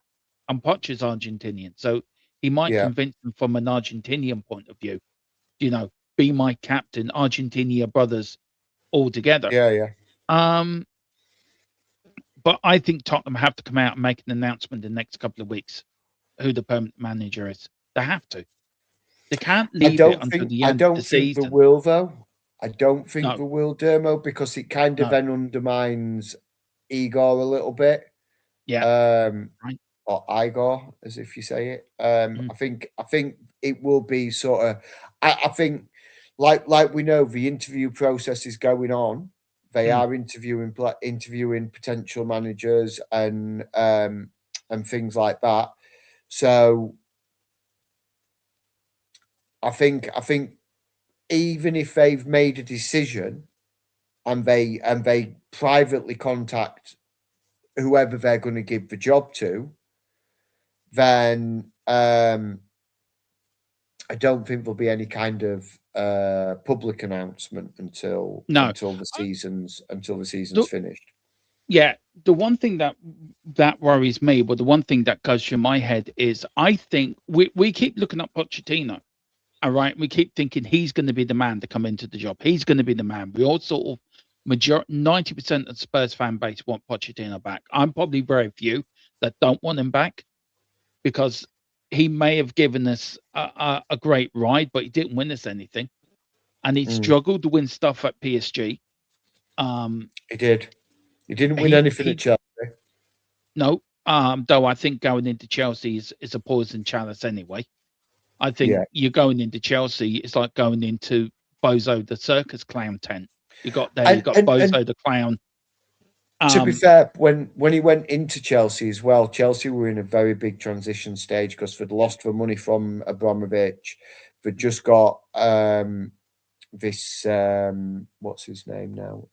Speaker 2: and Poch is Argentinian, so he might
Speaker 3: Yeah.
Speaker 2: convince them from an Argentinian point of view. You know, be my captain, Argentina brothers all together.
Speaker 3: Yeah. Yeah.
Speaker 2: Um, but I think Tottenham have to come out and make an announcement in the next couple of weeks who the permanent manager is. They have to. They can't leave it until the
Speaker 3: I
Speaker 2: end of the
Speaker 3: don't think the
Speaker 2: season.
Speaker 3: will though. I don't think
Speaker 2: No,
Speaker 3: the will, Dermo, because it kind of
Speaker 2: no.
Speaker 3: then undermines Igor a little bit.
Speaker 2: Yeah,
Speaker 3: Um,
Speaker 2: right.
Speaker 3: or Igor, as if you say it.
Speaker 2: Mm,
Speaker 3: I think it will be sort of. I think, like we know, the interview process is going on. They
Speaker 2: mm.
Speaker 3: are interviewing potential managers and things like that. So I think even if they've made a decision and they privately contact whoever they're going to give the job to, then I don't think there'll be any kind of public announcement
Speaker 2: No.
Speaker 3: until the
Speaker 2: I,
Speaker 3: season's
Speaker 2: look,
Speaker 3: finished.
Speaker 2: Yeah, the one thing that worries me, but the one thing that goes through my head is I think we keep looking at Pochettino. All right, we keep thinking he's going to be the man to come into the job. He's going to be the man. We all sort of 90% of the Spurs fan base want Pochettino back. I'm probably very few that don't want him back because he may have given us a great ride, but he didn't win us anything, and he
Speaker 3: Mm,
Speaker 2: struggled to win stuff at PSG. Um,
Speaker 3: he did. He didn't win anything at
Speaker 2: he
Speaker 3: Chelsea.
Speaker 2: no, though I think going into Chelsea is a poison chalice anyway. I
Speaker 3: Yeah,
Speaker 2: think you're going into Chelsea, it's like going into Bozo the circus clown tent. You
Speaker 3: and
Speaker 2: got
Speaker 3: and and
Speaker 2: Bozo the clown.
Speaker 3: to be
Speaker 2: Um,
Speaker 3: fair, when he went into Chelsea as well, Chelsea were in a very big transition stage because they'd lost the money from Abramovich. They'd just got this what's his name now?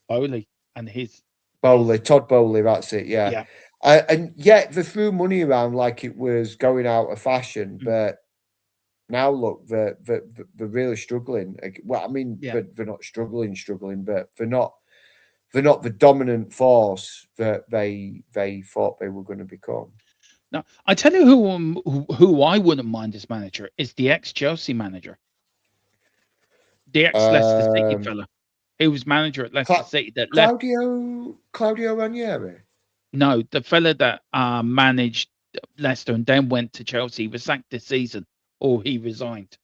Speaker 2: Bowley and his
Speaker 3: Bowley, Todd Bowley, that's it, yeah.
Speaker 2: yeah.
Speaker 3: And yet they threw money around like it was going out of fashion,
Speaker 2: Mm,
Speaker 3: but now look, they're really struggling. Well, I mean,
Speaker 2: yeah.
Speaker 3: they're not struggling, but they're not the dominant force that they thought they were going to become.
Speaker 2: Now I tell you who I wouldn't mind as manager is the ex Chelsea manager, the ex Leicester City
Speaker 3: Um,
Speaker 2: fella. He was manager at Leicester
Speaker 3: Cla-
Speaker 2: City that left.
Speaker 3: Claudio Ranieri.
Speaker 2: No, the fella that managed Leicester and then went to Chelsea he was sacked this season, or he resigned.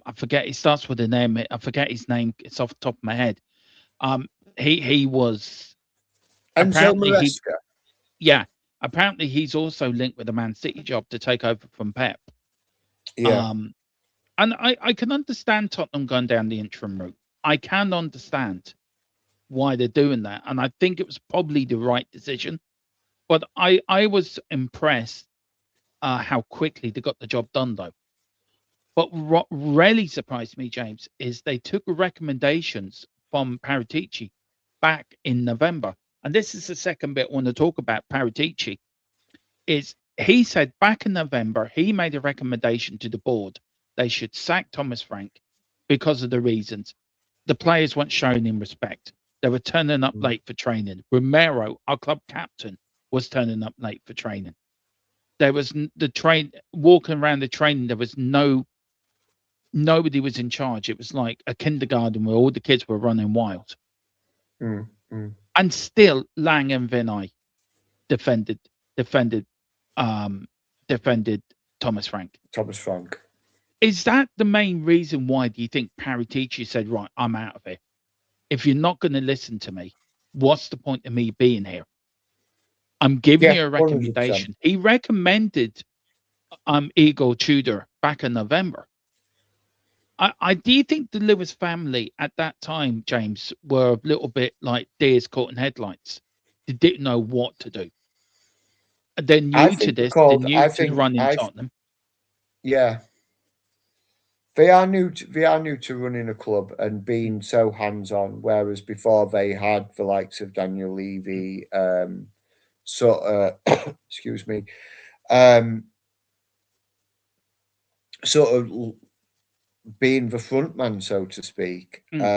Speaker 2: I forget. It starts with an M. I forget his name. It's off the top of my head. Um, he was
Speaker 3: Enzo
Speaker 2: apparently he
Speaker 3: Maresca.
Speaker 2: yeah apparently he's also linked with the Man City job to take over from Pep.
Speaker 3: Yeah.
Speaker 2: Um, and I can understand Tottenham going down the interim route. I can understand why they're doing that, and I think it was probably the right decision. But I was impressed how quickly they got the job done though. But what really surprised me, James, is they took recommendations from Paratici back in November. And this is the second bit I want to talk about Paratici. Is he said back in November he made a recommendation to the board they should sack Thomas Frank because of the reasons the players weren't showing him respect. They were turning up
Speaker 3: Mm.
Speaker 2: late for training. Romero, our club captain, was turning up late for training. There was the train walking around the training. There was nobody was in charge. It was like a kindergarten where all the kids were running wild.
Speaker 3: Mm. Mm.
Speaker 2: And still Lang and Vinay defended defended um defended Thomas Frank.
Speaker 3: Thomas Frank.
Speaker 2: Is that the main reason why do you think Paratici said, right, I'm out of here? If you're not going to listen to me, what's the point of me being here? I'm giving
Speaker 3: Yeah,
Speaker 2: you a
Speaker 3: 100%.
Speaker 2: recommendation. He recommended Igor Tudor back in November. I do you think the Lewis family at that time, James, were a little bit like deers caught in headlights. They didn't know what to do. They're
Speaker 3: I
Speaker 2: new to
Speaker 3: think
Speaker 2: this. They're
Speaker 3: because
Speaker 2: new
Speaker 3: I
Speaker 2: to the
Speaker 3: think
Speaker 2: run in
Speaker 3: I
Speaker 2: Tottenham.
Speaker 3: yeah, they are new to running a club and
Speaker 2: Mm,
Speaker 3: being so hands on. Whereas before they had the likes of Daniel
Speaker 2: mm,
Speaker 3: Levy, excuse me, um, sort of being the front man, so to speak.
Speaker 2: mm,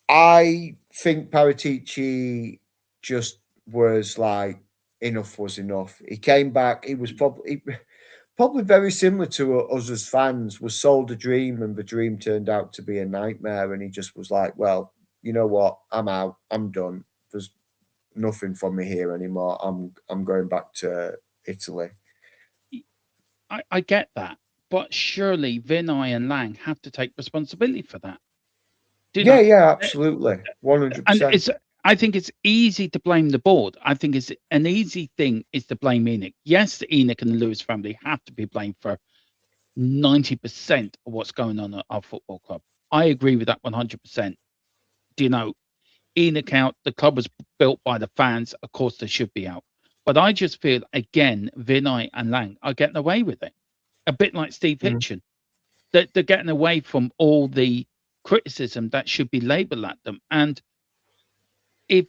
Speaker 3: I think Paratici just was like enough was enough. He came back. He was
Speaker 2: mm.
Speaker 3: probably very similar to us as fans. Was sold a dream, and the dream turned out to be a nightmare. And he just was like, "Well, you know what? I'm out. I'm done. There's nothing for me here anymore. I'm going back to Italy."
Speaker 2: I get that, but surely Vinay and Lang have to take responsibility for that. Do you
Speaker 3: Yeah,
Speaker 2: know?
Speaker 3: yeah,
Speaker 2: Eh,
Speaker 3: absolutely, one hundred
Speaker 2: And
Speaker 3: percent.
Speaker 2: it's I think it's easy to blame the board. I think it's an easy thing is to blame Enoch. Yes, Enoch and the Lewis family have to be blamed for 90% of what's going on at our football club. I agree with that 100%. Do you know, Enoch out, the club was built by the fans. Of course, they should be out. But I just feel, again, Vinay and Lang are getting away with it. A bit like Steve Hitchen. They're getting away from all the criticism that should be labeled at them. And if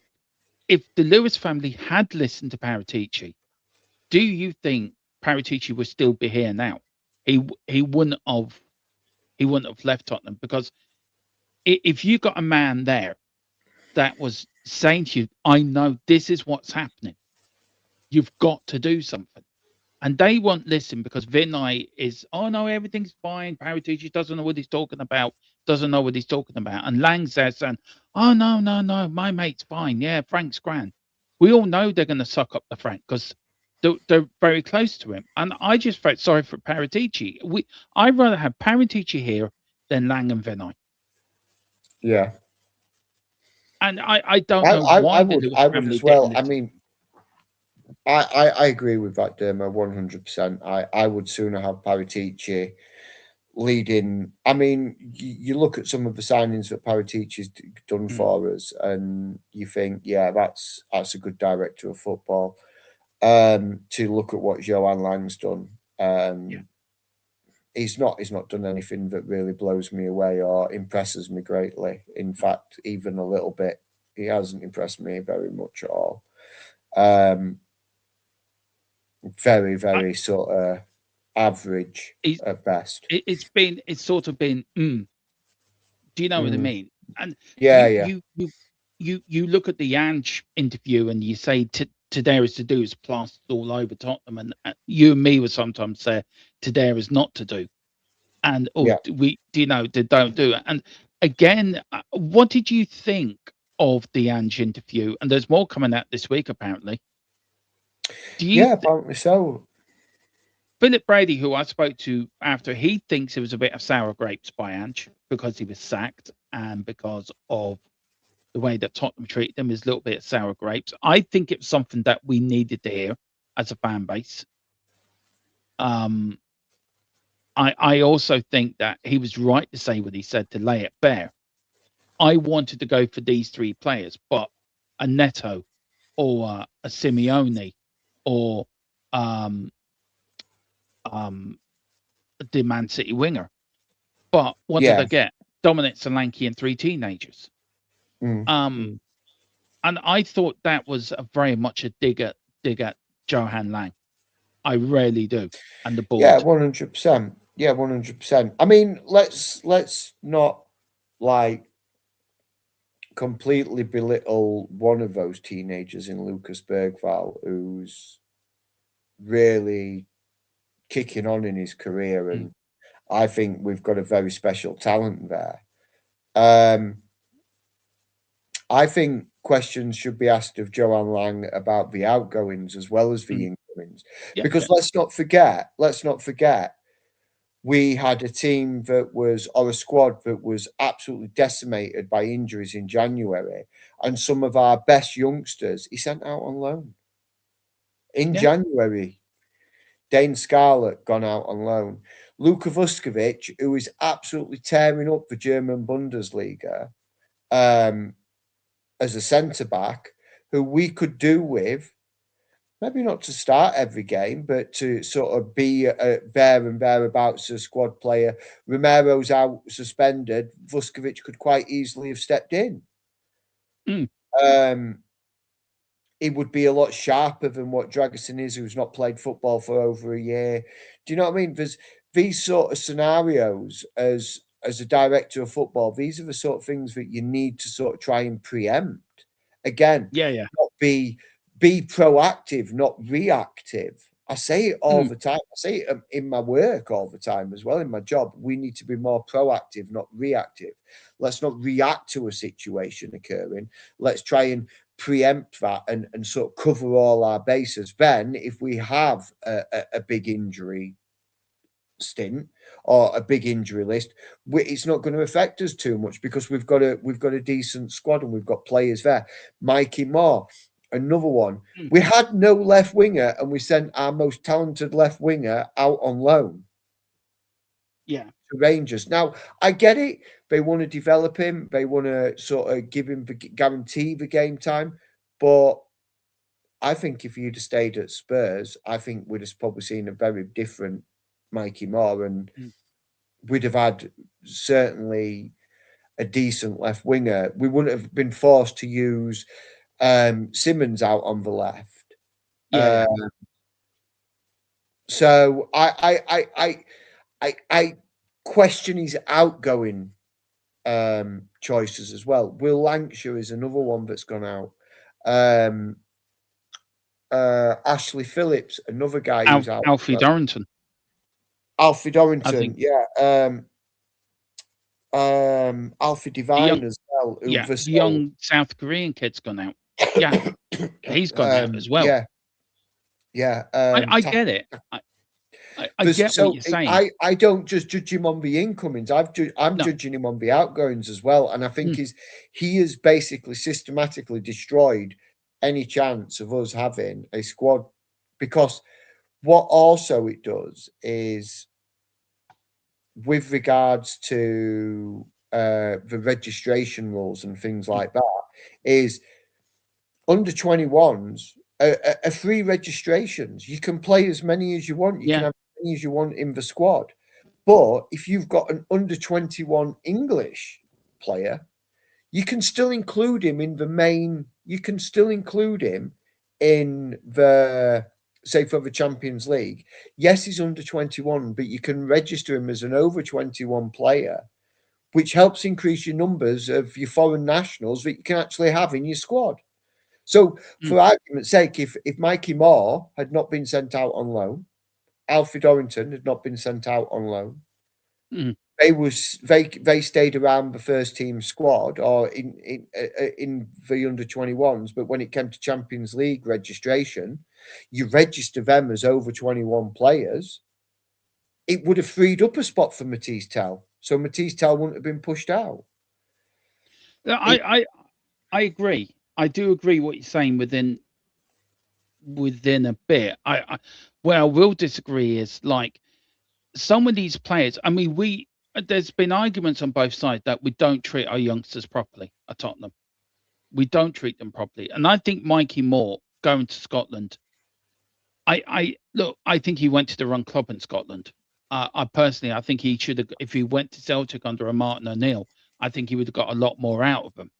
Speaker 2: if the Lewis family had listened to Paratici, do you think Paratici would still be here now? He wouldn't have left Tottenham because if you got a man there that was saying to you, I know this is what's happening, you've got to do something. And they won't listen because Vinay is, oh no, everything's fine. Paratici doesn't know what he's talking about, doesn't know what he's talking about. And Lang's there saying, oh no, no, no, my mate's fine. Yeah, Frank's grand. We all know they're going to suck up the Frank because they're very close to him. And I just felt sorry for Paratici. I'd rather have Paratici here than Lang and Vinay.
Speaker 3: Yeah,
Speaker 2: And I don't know
Speaker 3: I
Speaker 2: why the
Speaker 3: would
Speaker 2: Lewis
Speaker 3: I would
Speaker 2: family
Speaker 3: as well.
Speaker 2: didn't
Speaker 3: I
Speaker 2: listen.
Speaker 3: mean, I agree with that, Dermo, 100%. I would sooner have Paratici leading. I mean, you look at some of the signings that Paratici's done
Speaker 2: Mm,
Speaker 3: for us, and you think, yeah, that's a good director of football. To look at what Johan Lang's done,
Speaker 2: yeah.
Speaker 3: he's not done anything that really blows me away or impresses me greatly. In fact, even a little bit, he hasn't impressed me very much at all. Um, very,
Speaker 2: I,
Speaker 3: very sort of average
Speaker 2: it,
Speaker 3: at best.
Speaker 2: it's sort of been, do you know what I
Speaker 3: Mm.
Speaker 2: mean? And
Speaker 3: Yeah,
Speaker 2: you
Speaker 3: yeah,
Speaker 2: you you you look at the Ange interview and you say today is to do is plastered all over Tottenham, and you and me would sometimes say today is not to do, and or
Speaker 3: yeah,
Speaker 2: we they don't do it. And again, what did you think of the Ange interview? And there's more coming out this week apparently. Do you
Speaker 3: yeah. Apparently so.
Speaker 2: Philip Brady, who I spoke to after, he thinks it was a bit of sour grapes by Ange because he was sacked and because of the way that Tottenham treated him is a little bit sour grapes. I think it's something that we needed to hear as a fan base. Um, I also think that he was right to say what he said to lay it bare. I wanted to go for these three players, but a Neto or a Simeone or um, um, the Man City winger. But what did I
Speaker 3: Yeah.
Speaker 2: get? Dominic Solanke and three teenagers.
Speaker 3: Mm.
Speaker 2: Um, and I thought that was a very much a dig at Johan Lang. I really do. And the
Speaker 3: Yeah,
Speaker 2: board.
Speaker 3: 100%. Yeah, 100%. I mean, let's not like completely belittle one of those teenagers in Lucas Bergvall, who's really kicking on in his career,
Speaker 2: Mm,
Speaker 3: and I think we've got a very special talent there. Um, I think questions should be asked of Johan Lang about the outgoings as well as the
Speaker 2: mm.
Speaker 3: incomings,
Speaker 2: Yeah,
Speaker 3: because
Speaker 2: yeah,
Speaker 3: let's not forget, we had a team that was, or a squad that was absolutely decimated by injuries in January, and some of our best youngsters he sent out on loan in
Speaker 2: yeah.
Speaker 3: January. Dane Scarlett gone out on loan. Luka Vuskovic, who is absolutely tearing up the German Bundesliga, um, as a centre back, who we could do with, maybe not to start every game, but to sort of be there and thereabouts as a squad player. Romero's out suspended. Vuskovic could quite easily have stepped in.
Speaker 2: Mm,
Speaker 3: Um, he would be a lot sharper than what Dragosin is, who's not played football for over a year. Do you know what I mean? There's these sort of scenarios as a director of football. These are the sort of things that you need to sort of try and preempt. Again,
Speaker 2: yeah, yeah.
Speaker 3: not be proactive, not reactive. I say it all
Speaker 2: Mm,
Speaker 3: the time. I say it in my work all the time as well. In my job, we need to be more proactive, not reactive. Let's not react to a situation occurring. Let's try and preempt that and sort of cover all our bases. Then, if we have a big injury stint or a big injury list, it's not going to affect us too much because we've got a decent squad and we've got players there. Mikey Moore, another one.
Speaker 2: mm.
Speaker 3: We had no left winger and we sent our most talented left winger out on loan
Speaker 2: Yeah,
Speaker 3: to Rangers. Now, I get it. They want to develop him. They want to sort of give him guarantee the game time. But I think if you'd have stayed at Spurs, I think we'd have probably seen a very different Mikey Moore, and
Speaker 2: mm.
Speaker 3: we'd have had certainly a decent left winger. We wouldn't have been forced to use Simmons out on the left.
Speaker 2: Yeah,
Speaker 3: Uh,
Speaker 2: yeah.
Speaker 3: so I question his outgoing choices as well. Will Lancashire is another one that's gone out. Ashley Phillips, another guy who's out.
Speaker 2: Alfie Dorrington.
Speaker 3: Alfie
Speaker 2: I
Speaker 3: Dorrington,
Speaker 2: think
Speaker 3: yeah. Alfie
Speaker 2: the
Speaker 3: Devine
Speaker 2: young,
Speaker 3: as well. Who
Speaker 2: yeah,
Speaker 3: the
Speaker 2: the young South Korean kid's gone out. Yeah, he's gone out as well.
Speaker 3: Yeah.
Speaker 2: I get it. I get what you're saying.
Speaker 3: I don't just judge him on the incomings. I'm
Speaker 2: No,
Speaker 3: judging him on the outgoings as well. And I think
Speaker 2: mm,
Speaker 3: he has basically systematically destroyed any chance of us having a squad, because what also it does is, with regards to the registration rules and things
Speaker 2: mm,
Speaker 3: like that, is under 21s are free registrations. You can play as many as you want. You can
Speaker 2: yeah,
Speaker 3: have as many as you want in the squad. But if you've got an under 21 English player, you can still include him in the main. You can still include him in the, say, for the Champions League. Yes, he's under 21, but you can register him as an over 21 player, which helps increase your numbers of your foreign nationals that you can actually have in your squad. So,
Speaker 2: mm,
Speaker 3: for argument's sake, if Mikey Moore had not been sent out on loan, Alfie Dorrington had not been sent out on loan,
Speaker 2: mm.
Speaker 3: they stayed around the first team squad or in the under 21s. But when it came to Champions League registration, you register them as over 21 players. It would have freed up a spot for Matisse Tell, so Matisse Tell wouldn't have been pushed out. It,
Speaker 2: I agree. I do agree what you're saying within a bit. Where I will disagree is like some of these players. I mean, there's been arguments on both sides that we don't treat our youngsters properly at Tottenham. We don't treat them properly, and I think Mikey Moore going to Scotland. I look. I think he went to the wrong club in Scotland. I personally, I think he should have. If he went to Celtic under a Martin O'Neill, I think he would have got a lot more out of them.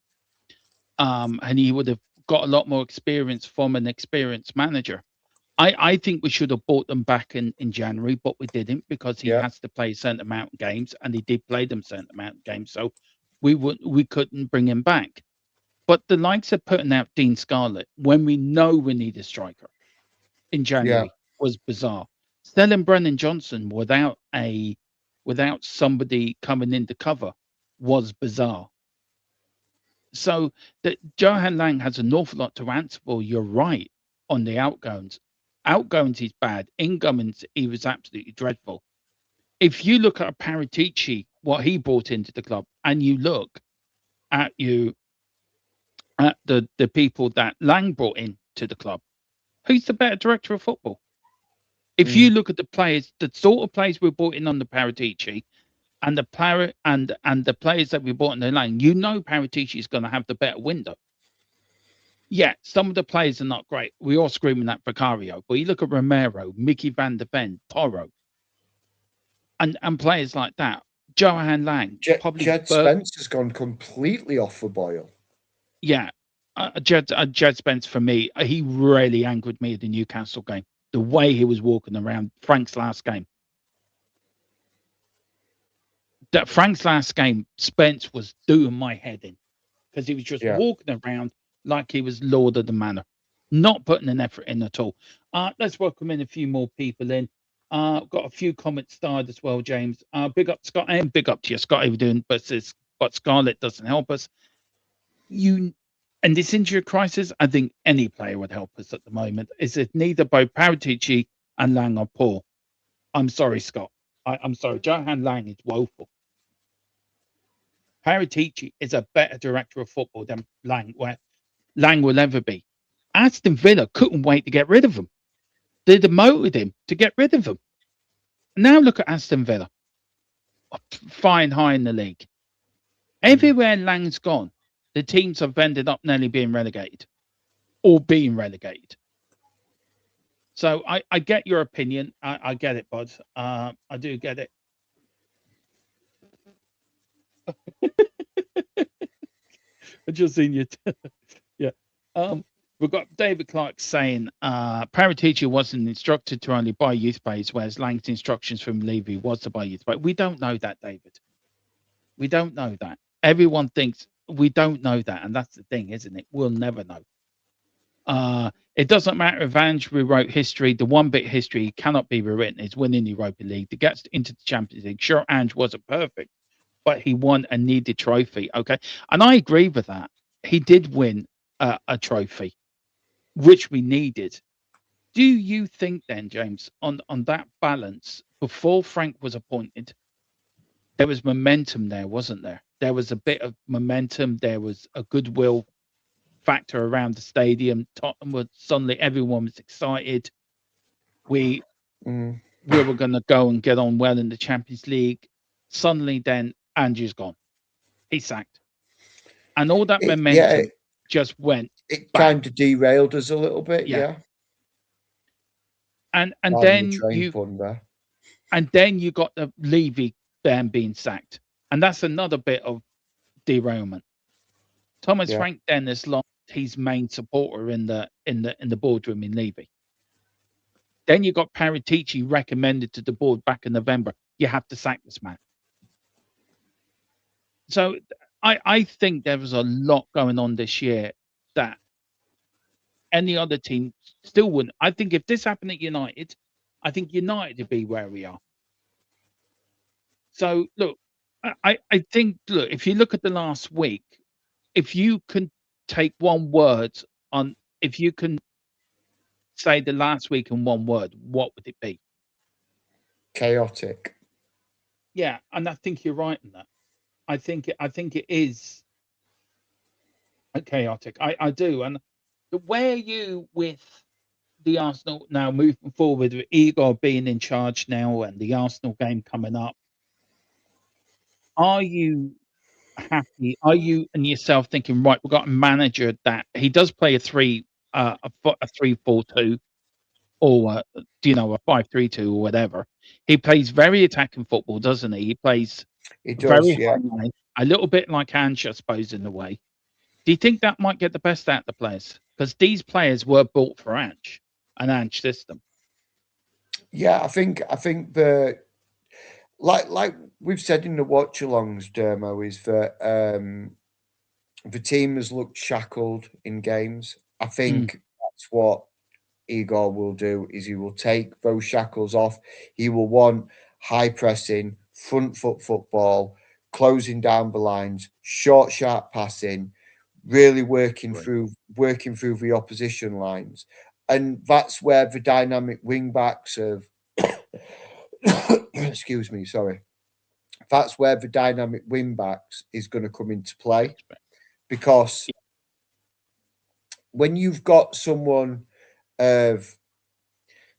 Speaker 2: And he would have got a lot more experience from an experienced manager. I think we should have bought them back in January, but we didn't, because he
Speaker 3: yeah,
Speaker 2: has to play a certain amount of games, and he did play them a certain amount of games, so we couldn't bring him back. But the likes of putting out Dean Scarlett when we know we need a striker in
Speaker 3: yeah,
Speaker 2: January was bizarre. Selling Brennan Johnson without somebody coming in to cover was bizarre. So that Johan Lang has an awful lot to answer for. You're right on the outgoings. Outgoings he's bad. Incomings he was absolutely dreadful. If you look at Paratici, what he brought into the club, and you look at the people that Lang brought in to the club, who's the better director of football? If you look at the players, the sort of players we brought in under Paratici, and the players that we bought in the Lang, you know Paratici is going to have the better window. Yeah, some of the players are not great. We're all screaming at Vicario, but you look at Romero, Mickey van der Ven, Porro, and players like that. Johan Lang, probably
Speaker 3: Jed Spence has gone completely off the boil.
Speaker 2: yeah. Jed Spence, for me, he really angered me at the Newcastle game. The way he was walking around Frank's last game. That Frank's last game, Spence was doing my head in, because he was just
Speaker 3: Yeah,
Speaker 2: walking around like he was Lord of the Manor, not putting an effort in at all. Let's welcome in a few more people in. Got a few comments started as well, James. Big up Scott, and big up to you, Scott. How you doing? But Scarlett doesn't help us. And this injury crisis, I think any player would help us at the moment. Is it neither both Paratici and Lang are poor? I'm sorry, Scott. I'm sorry. Johan Lang is woeful. Paratici is a better director of football than Lang will ever be. Aston Villa couldn't wait to get rid of him. They demoted him to get rid of him. Now look at Aston Villa, flying high in the league. Everywhere Lang's gone, the teams have ended up nearly being relegated or being relegated. So I get your opinion. I get it, bud. I do get it. I just seen you. Yeah. We've got David Clark saying Paratici wasn't instructed to only buy youth players, whereas Lang's instructions from Levy was to buy youth players. We don't know that, David. We don't know that. Everyone thinks we don't know that, and that's the thing, isn't it? We'll never know. It doesn't matter if Ange rewrote history. The one bit of history cannot be rewritten is winning the Europa League to get into the Champions League. Sure, Ange wasn't perfect, but he won a needed trophy. Okay, and I agree with that. He did win a trophy, which we needed. Do you think then, James, on that balance before Frank was appointed, there was momentum there, wasn't there? There was a bit of momentum. There was a goodwill factor around the stadium. Tottenham was suddenly everyone was excited. We
Speaker 3: Mm.
Speaker 2: we were going to go and get on well in the Champions League. Suddenly, then Andrew's gone. He's sacked, and all that
Speaker 3: Yeah,
Speaker 2: momentum just went
Speaker 3: it
Speaker 2: back.
Speaker 3: kind of derailed us a little bit.
Speaker 2: Yeah,
Speaker 3: Yeah,
Speaker 2: and
Speaker 3: pardon the train pun there.
Speaker 2: then you got the Levy then being sacked, and that's another bit of derailment. Thomas
Speaker 3: Yeah.
Speaker 2: Frank then has lost his main supporter in the boardroom in Levy. Then you got Paratici recommended to the board back in November. You have to sack this man. So I think there was a lot going on this year that any other team still wouldn't. I think if this happened at United, I think United would be where we are. So look, I think look, if you look at the last week, if you can take one word on, if you can say the last week in one word, what would it be?
Speaker 3: Chaotic.
Speaker 2: Yeah, and I think you're right in that. I think it is chaotic. I do. And where are you with the Arsenal now moving forward with Igor being in charge now and the Arsenal game coming up? Are you happy? Are you and yourself thinking, right, we've got a manager that he does play a 3-4-2 or a 5-3-2 or whatever. He plays very attacking football, doesn't he? He plays
Speaker 3: It does,
Speaker 2: very
Speaker 3: yeah.
Speaker 2: high line, a little bit like Ange, I suppose, in a way. Do you think that might get the best out of the players? Because these players were bought for Ange, an Ange system.
Speaker 3: Yeah, I think the like we've said in the watch alongs, Dermo, is that the team has looked shackled in games. I think that's what Igor will do is he will take those shackles off. He will want high pressing, front foot football, closing down the lines, short, sharp passing, really working
Speaker 2: Right.
Speaker 3: through the opposition lines. And that's where the dynamic wing backs of excuse me, sorry. That's where the dynamic wing backs is going to come into play because when you've got someone of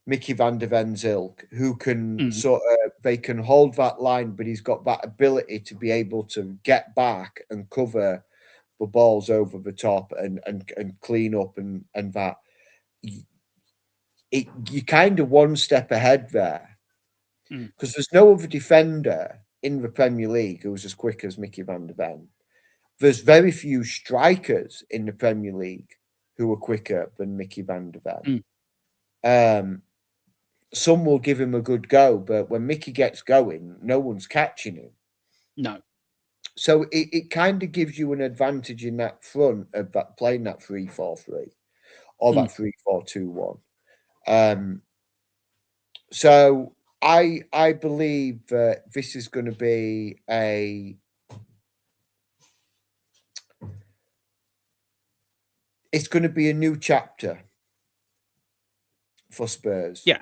Speaker 3: Mickey van der Ven's ilk who can they can hold that line, but he's got that ability to be able to get back and cover the balls over the top and clean up and that. You kind of one step ahead there because there's no other defender in the Premier League who's as quick as Mickey van der Ven. There's very few strikers in the Premier League who are quicker than Mickey van der Ven. Some will give him a good go, but when Mickey gets going, no one's catching him.
Speaker 2: No.
Speaker 3: So it kind of gives you an advantage in that front of that playing that 3-4-3 or that 3-4-2-1. So I believe that this is going to be it's going to be a new chapter for Spurs.
Speaker 2: Yeah.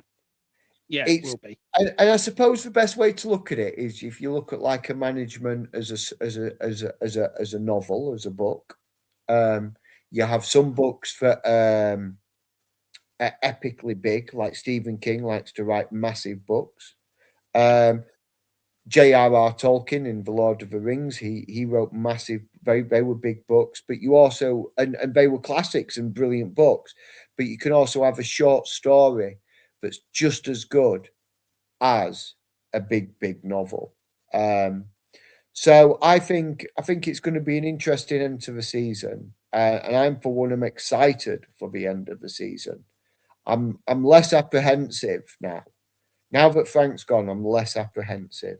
Speaker 2: Yeah, it will be.
Speaker 3: And I suppose the best way to look at it is if you look at like a management as a novel, as a book. You have some books that are epically big, like Stephen King likes to write massive books. J.R.R. Tolkien in The Lord of the Rings, he wrote massive, they were big books, but you also and they were classics and brilliant books, but you can also have a short story that's just as good as a big novel. So I think it's going to be an interesting end to the season, and I'm for one, I'm excited for the end of the season. I'm less apprehensive now. Now that Frank's gone, I'm less apprehensive.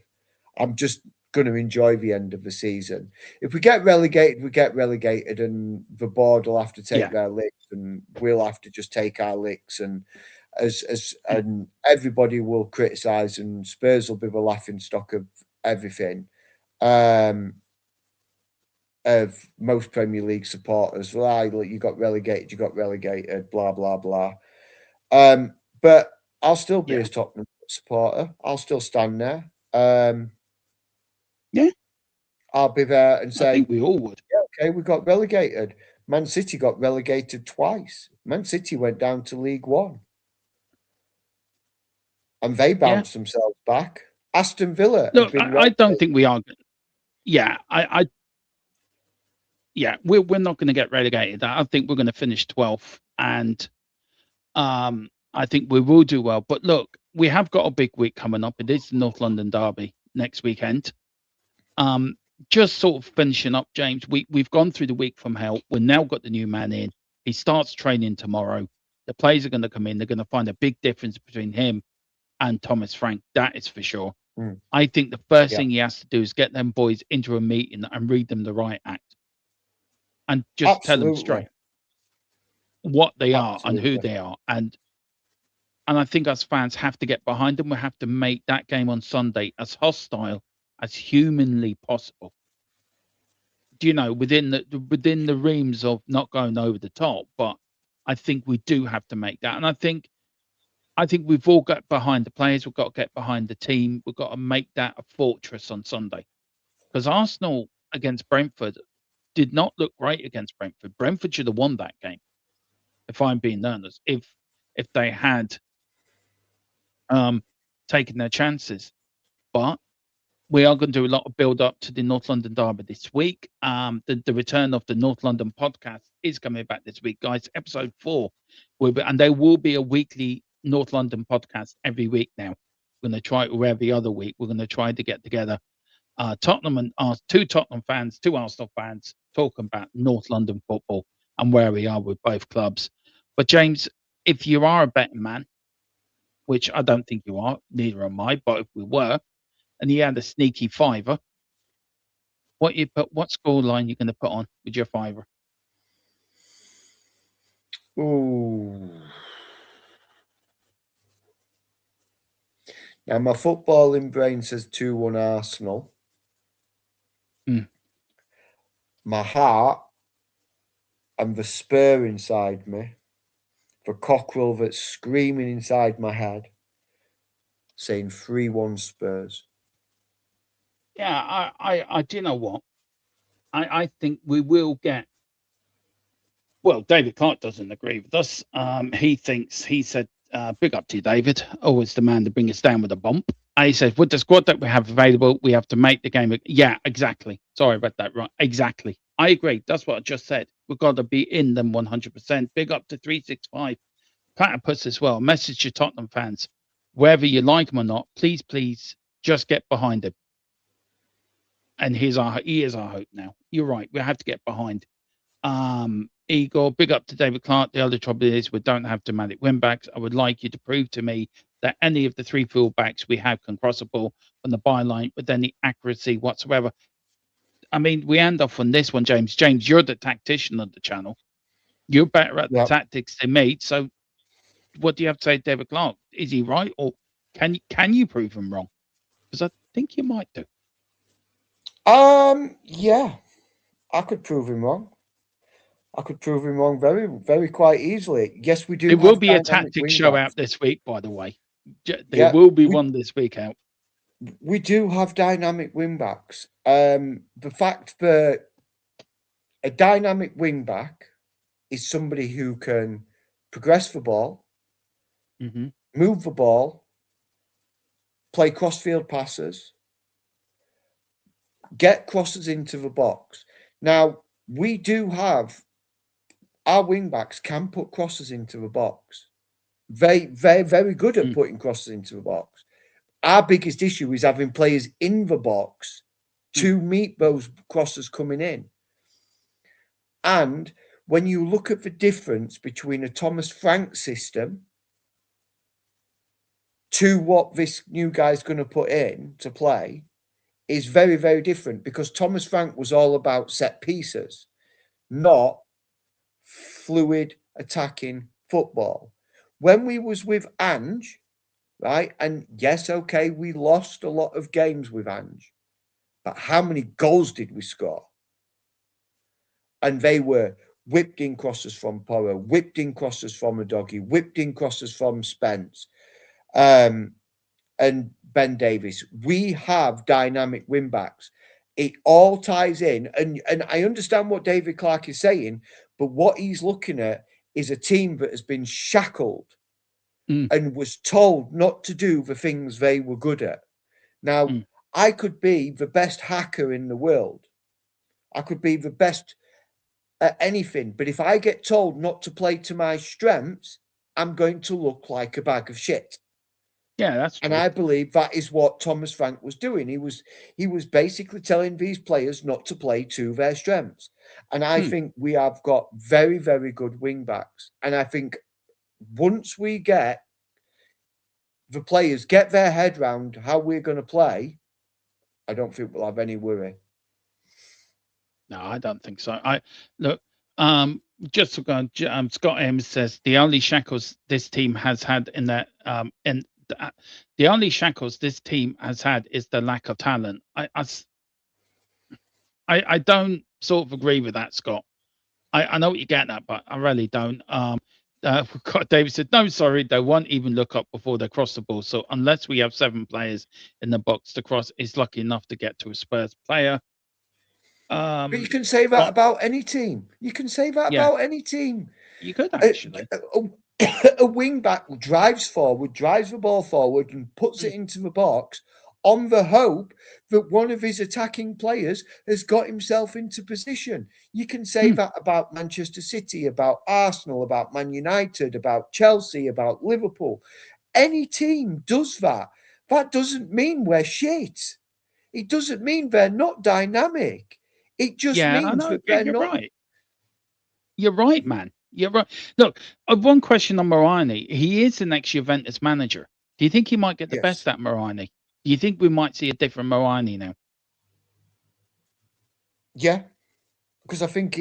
Speaker 3: I'm just going to enjoy the end of the season. If we get relegated, we get relegated, and the board will have to take their licks, and we'll have to just take our licks, and and everybody will criticise, and Spurs will be the laughing stock of everything. Of most Premier League supporters, look, you got relegated, blah blah blah. But I'll still be a Tottenham supporter. I'll still stand there.
Speaker 2: Yeah,
Speaker 3: I'll be there and
Speaker 2: I
Speaker 3: say,
Speaker 2: think we all would.
Speaker 3: yeah, okay, we got relegated. Man City got relegated twice. Man City went down to League One, and they bounced themselves back. Aston Villa have
Speaker 2: Look,
Speaker 3: been.
Speaker 2: I don't think we are. Yeah, we're not going to get relegated. I think we're going to finish 12th, and I think we will do well. But look, we have got a big week coming up. It is the North London Derby next weekend. Just sort of finishing up, James. We've gone through the week from hell. We've now got the new man in. He starts training tomorrow. The players are going to come in. They're going to find a big difference between him and Thomas Frank. That is for sure. I think the first thing he has to do is get them boys into a meeting and read them the right act, and just tell them straight what they are and who they are. And I think us fans have to get behind them. We have to make that game on Sunday as hostile as humanly possible. You know, within the realms of not going over the top, but I think we do have to make that. And I think we've all got behind the players. We've got to get behind the team. We've got to make that a fortress on Sunday, because Arsenal against Brentford did not look great against Brentford. Brentford should have won that game, if I'm being honest. If they had taken their chances, but we are going to do a lot of build up to the North London Derby this week. The return of the North London podcast is coming back this week, guys. Episode 4 and there will be a weekly North London podcast every week now. We're going to try it every other week. We're going to try to get together Tottenham and 2 Tottenham fans, 2 Arsenal fans, talking about North London football and where we are with both clubs. But James, if you are a betting man, which I don't think you are, neither am I, but if we were, and you had a sneaky fiver, what score line you going to put on with your fiver?
Speaker 3: Ooh. Now my footballing brain says 2-1 Arsenal. My heart and the spur inside me, the cockerel that's screaming inside my head, saying 3-1 Spurs.
Speaker 2: Yeah, I do you know what? I think we will get. Well, David Clark doesn't agree with us. He said, big up to you, David. Always the man to bring us down with a bump. And he said, with the squad that we have available, we have to make the game. Yeah, exactly. Sorry about that. Right. Exactly. I agree. That's what I just said. We've got to be in them 100%. Big up to 365. Platypus as well. Message to Tottenham fans. Whether you like him or not, please just get behind him. And he is our hope now. You're right. We have to get behind. Igor, big up to David Clark. The other trouble is we don't have dramatic win backs. I would like you to prove to me that any of the 3 full backs we have can cross a ball from the byline with any accuracy whatsoever. I mean, we end off on this one, James. James, you're the tactician of the channel. You're better at the tactics than me. So what do you have to say to David Clark? Is he right, or can you prove him wrong? Because I think you might do.
Speaker 3: Yeah, I could prove him wrong. I could prove him wrong very, very quite easily. Yes, we do.
Speaker 2: It will be a tactic show out this week, by the way. There will be one this week out.
Speaker 3: We do have dynamic wing backs. The fact that a dynamic wing back is somebody who can progress the ball, move the ball, play cross-field passes, get crosses into the box. Now, we do have our wing backs can put crosses into the box. Very, very, very good at putting crosses into the box. Our biggest issue is having players in the box to meet those crosses coming in. And when you look at the difference between a Thomas Frank system to what this new guy's going to put in to play, is very, very different because Thomas Frank was all about set pieces, not fluid attacking football. When we was with Ange, right, and yes, okay, we lost a lot of games with Ange, but how many goals did we score? And they were whipped in crosses from Porro, whipped in crosses from Udogie, whipped in crosses from Spence, and Ben Davies. We have dynamic wing backs. It all ties in, and I understand what David Clark is saying, but what he's looking at is a team that has been shackled and was told not to do the things they were good at. Now, I could be the best hacker in the world. I could be the best at anything, but if I get told not to play to my strengths, I'm going to look like a bag of shit.
Speaker 2: Yeah, that's
Speaker 3: And
Speaker 2: true.
Speaker 3: I believe that is what Thomas Frank was doing. He was basically telling these players not to play to their strengths. And I think we have got very, very good wing backs. And I think once we get the players get their head round how we're going to play, I don't think we'll have any worry.
Speaker 2: No, I don't think so. I look, just to go on, Scott M says the only shackles this team has had in that the only shackles this team has had is the lack of talent. I don't sort of agree with that, Scott. I know what you're getting at, but I really don't. David said, no, sorry, they won't even look up before they cross the ball. So unless we have 7 players in the box to cross, is lucky enough to get to a Spurs player.
Speaker 3: But you can say that about any team. You can say that about any team.
Speaker 2: You could actually.
Speaker 3: A wing back drives forward, drives the ball forward, and puts it into the box on the hope that one of his attacking players has got himself into position. You can say that about Manchester City, about Arsenal, about Man United, about Chelsea, about Liverpool. Any team does that. That doesn't mean we're shit. It doesn't mean they're not dynamic. It just means that they're not.
Speaker 2: Right. You're right, man. You're right. Look, one question on Morini. He is the next Juventus manager. Do you think he might get the best at Morini? Do you think we might see a different Morini now?
Speaker 3: Yeah, because I think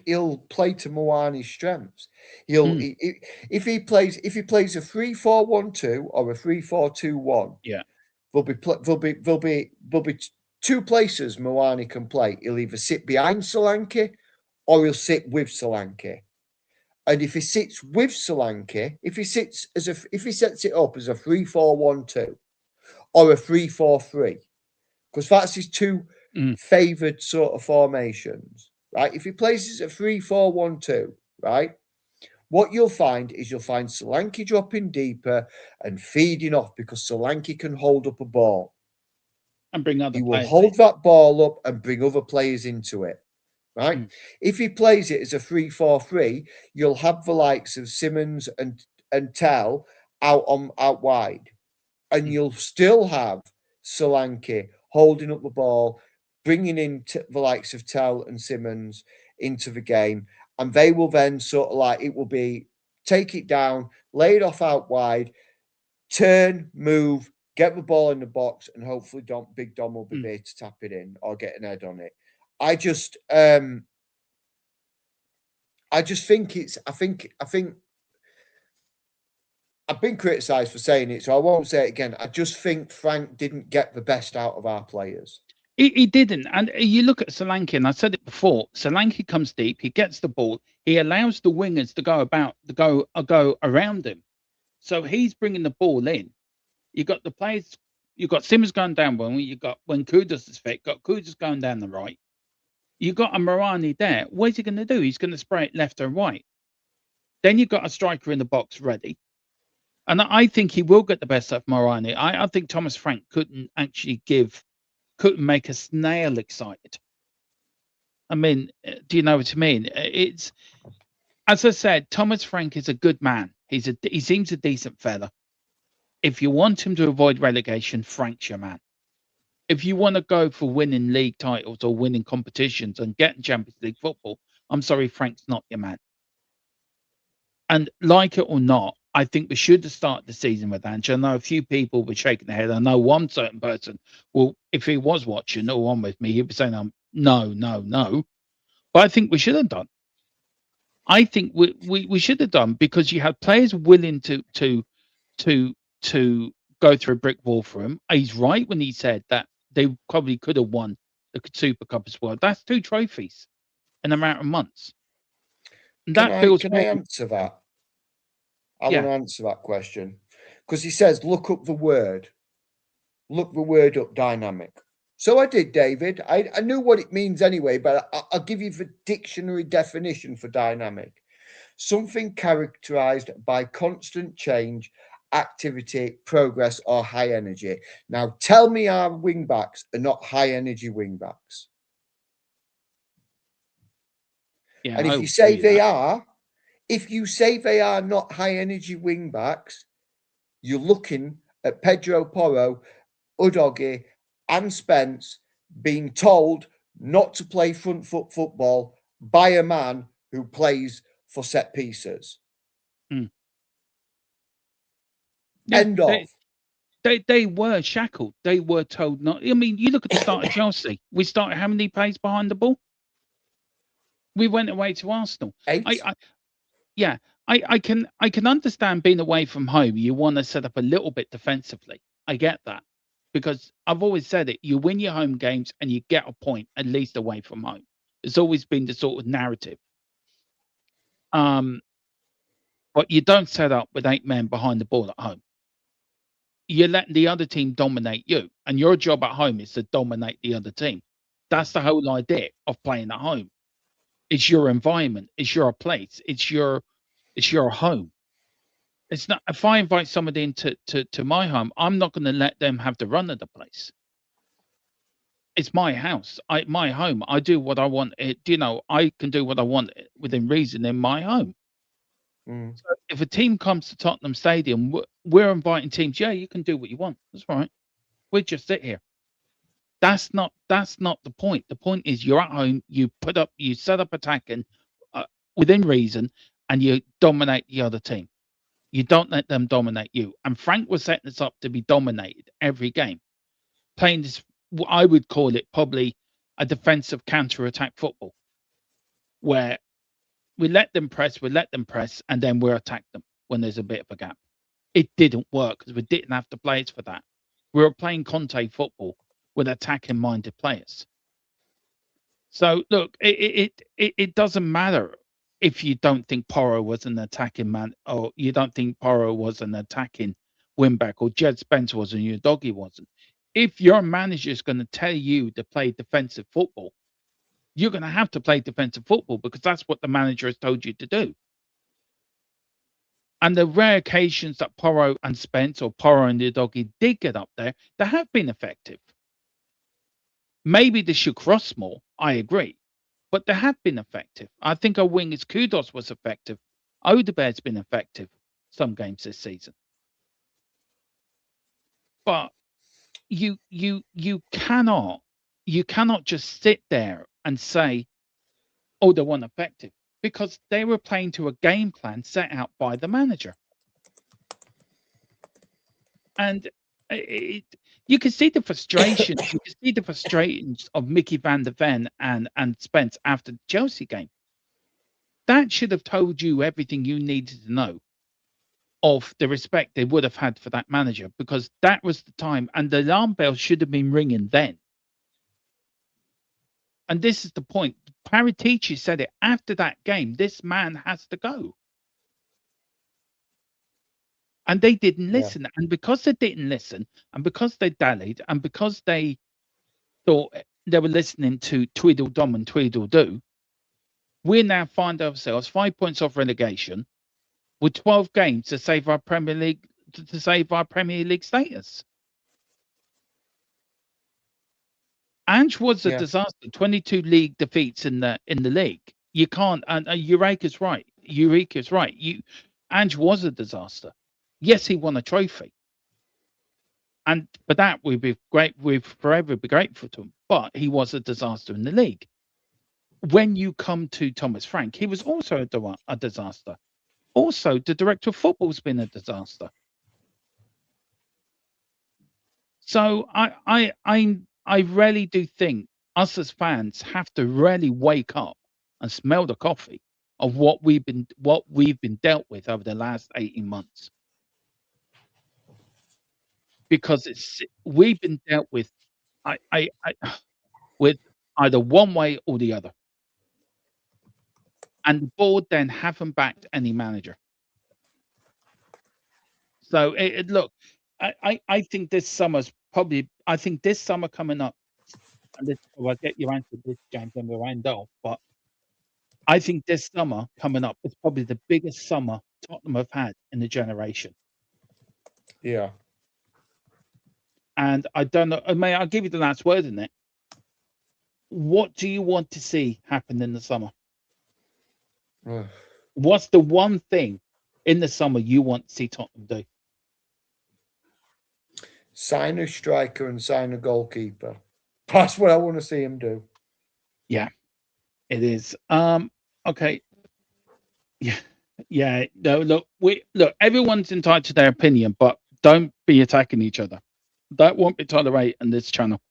Speaker 3: he'll play to Moani's strengths. If he plays a 3-4-1-2 or a 3-4-2-1.
Speaker 2: Yeah,
Speaker 3: there'll be 2 places Moani can play. He'll either sit behind Solanke or he'll sit with Solanke. And if he sits with Solanke, if he sets it up as a 3-4-1-2 or a 3-4-3, because that's his 2 favoured sort of formations, right? If he plays it a 3-4-1-2, right, what you'll find Solanke dropping deeper and feeding off because Solanke can hold up a ball.
Speaker 2: And bring other
Speaker 3: players. He will
Speaker 2: players
Speaker 3: hold that ball up and bring other players into it. Right? If he plays it as a 3-4-3, you'll have the likes of Simmons and Tell out wide. And you'll still have Solanke holding up the ball, bringing in the likes of Tell and Simmons into the game. And they will then sort of like, it will be take it down, lay it off out wide, turn, move, get the ball in the box, and hopefully Big Dom will be there to tap it in or get an head on it. I just think I've been criticised for saying it, so I won't say it again. I just think Frank didn't get the best out of our players.
Speaker 2: He didn't. And you look at Solanke, and I said it before, Solanke comes deep, he gets the ball, he allows the wingers to go around him. So he's bringing the ball in. You got the players, you got Simmons going down one, you got when Kudus is fit, got Kudus going down the right. You got a Morini there. What is he going to do? He's going to spray it left and right. Then you've got a striker in the box ready. And I think he will get the best out of Morini. I think Thomas Frank couldn't make a snail excited. I mean, do you know what I mean? It's, as I said, Thomas Frank is a good man. He seems a decent fella. If you want him to avoid relegation, Frank's your man. If you want to go for winning league titles or winning competitions and getting Champions League football, I'm sorry, Frank's not your man. And like it or not, I think we should have started the season with Ange. I know a few people were shaking their head. I know one certain person, well, if he was watching or on with me, he'd be saying, no, no, no. But I think we should have done. I think we should have done, because you had players willing to go through a brick wall for him. He's right when he said that they probably could have won the Super Cup as well. That's 2 trophies in a matter of months. And that feels
Speaker 3: Can I
Speaker 2: very,
Speaker 3: answer that? I want
Speaker 2: yeah.
Speaker 3: to answer that question because he says, look up the word. Look the word up, dynamic. So I did, David. I knew what it means anyway, but I'll give you the dictionary definition for dynamic. Something characterized by constant change, activity, progress, or high energy. Now, tell me our wingbacks are not high energy wingbacks.
Speaker 2: Yeah,
Speaker 3: And
Speaker 2: I
Speaker 3: if you
Speaker 2: will tell
Speaker 3: say
Speaker 2: you
Speaker 3: they
Speaker 2: that.
Speaker 3: are, if you say they are not high energy wingbacks, you're looking at Pedro Porro, Udogie, and Spence being told not to play front foot football by a man who plays for set pieces.
Speaker 2: Mm. Yeah,
Speaker 3: End of.
Speaker 2: they were shackled. They were told not. I mean, you look at the start of Chelsea. We started how many plays behind the ball? We went away to Arsenal.
Speaker 3: Eight.
Speaker 2: I yeah, I can understand being away from home. You want to set up a little bit defensively. I get that, because I've always said it. You win your home games and you get a point at least away from home. It's always been the sort of narrative. Um, but you don't set up with 8 men behind the ball at home. You're letting the other team dominate you, and your job at home is to dominate the other team. That's the whole idea of playing at home. It's your environment. It's your place. It's your home. It's not, if I invite somebody into to my home, I'm not going to let them have the run of the place. It's my house, my home. I do what I want. I can do what I want within reason in my home.
Speaker 3: Mm.
Speaker 2: So if a team comes to Tottenham Stadium, we're inviting teams. Yeah, you can do what you want. That's right. We just sit here. That's not the point. The point is you're at home. You set up attacking within reason, and you dominate the other team. You don't let them dominate you. And Frank was setting us up to be dominated every game, playing this. I would call it probably a defensive counter-attack football, where we let them press, and then we attack them when there's a bit of a gap. It didn't work because we didn't have the players for that. We were playing Conte football with attacking-minded players. So look, it doesn't matter if you don't think Porro was an attacking man, or you don't think Porro was an attacking wingback, or Jed Spence was and your doggy wasn't. If your manager is going to tell you to play defensive football, you're going to have to play defensive football, because that's what the manager has told you to do. And the rare occasions that Porro and Spence, or Porro and the doggy, did get up there, they have been effective. Maybe they should cross more, I agree, but they have been effective. I think our wingers, Kudos was effective. Odegaard's been effective some games this season. But you cannot just sit there and say, oh, they weren't effective, because they were playing to a game plan set out by the manager. And you can see the frustration. You can see the frustrations of Mickey van der Ven and Spence after the Chelsea game. That should have told you everything you needed to know of the respect they would have had for that manager, because that was the time, and the alarm bell should have been ringing then. And this is the point. Paratici said it after that game. This man has to go. And they didn't listen. Yeah. And because they didn't listen, and because they dallied, and because they thought they were listening to Tweedledum and Tweedledoo, we now find ourselves 5 points off relegation with 12 games to save our Premier League status. Ange was a disaster. 22 league defeats in the league. You can't. And Eureka's right. Ange was a disaster. Yes, he won a trophy, and for that we'd be great. We'd forever be grateful to him. But he was a disaster in the league. When you come to Thomas Frank, he was also a disaster. also the director of football's been a disaster. So I really do think us as fans have to really wake up and smell the coffee of what we've been dealt with over the last 18 months. Because we've been dealt with I with either one way or the other. And the board then haven't backed any manager. So look, I think this summer's probably I think this summer coming up, and this I'll get your answer to this, James, and we'll end off. But I think this summer coming up is probably the biggest summer Tottenham have had in a generation.
Speaker 3: Yeah.
Speaker 2: And I don't know. I'll give you the last word in it. What do you want to see happen in the summer? What's the one thing in the summer you want to see Tottenham do?
Speaker 3: Sign a striker and sign a goalkeeper. That's what I want to see him do.
Speaker 2: Yeah, it is. Okay. Yeah. No, look. Everyone's entitled to their opinion, but don't be attacking each other. That won't be tolerated in this channel.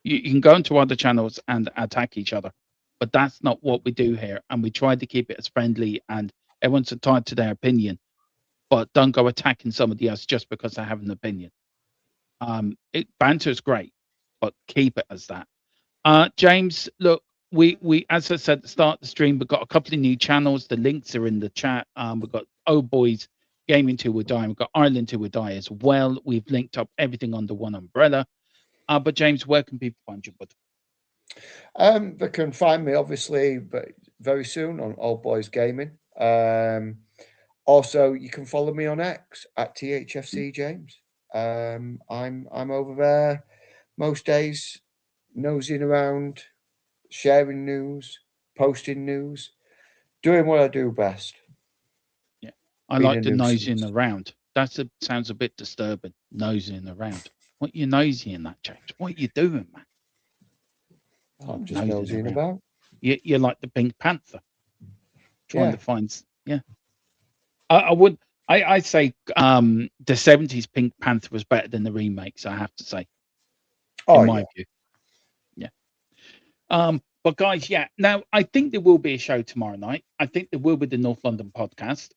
Speaker 2: You can go into other channels and attack each other, but that's not what we do here. And we try to keep it as friendly, and everyone's entitled to their opinion, but don't go attacking somebody else just because they have an opinion. Banter is great, but keep it as that. James, look, we as I said at the start of the stream, we've got a couple of new channels. The links are in the chat. We've got Old Boys Gaming Till We Die. We've got Ireland Till We Die as well. We've linked up everything under one umbrella. But James, where can people find you, bud?
Speaker 3: They can find me obviously, but very soon on Old Boys Gaming. Also, you can follow me on X at THFC James. I'm over there most days, nosing around, sharing news, posting news, doing what I do best.
Speaker 2: Yeah, I
Speaker 3: Being
Speaker 2: like
Speaker 3: a
Speaker 2: the nosing
Speaker 3: nuisance.
Speaker 2: around. Sounds a bit disturbing. Nosing around. What you nosy in that, James? What you doing, man?
Speaker 3: I'm just nosing about.
Speaker 2: You're like the Pink Panther, trying
Speaker 3: Yeah.
Speaker 2: to find. Yeah, I would. I say the 70s Pink Panther was better than the remakes. I have to say,
Speaker 3: Oh
Speaker 2: in my
Speaker 3: yeah.
Speaker 2: view. Yeah. But guys, yeah. Now I think there will be a show tomorrow night. I think there will be the North London podcast.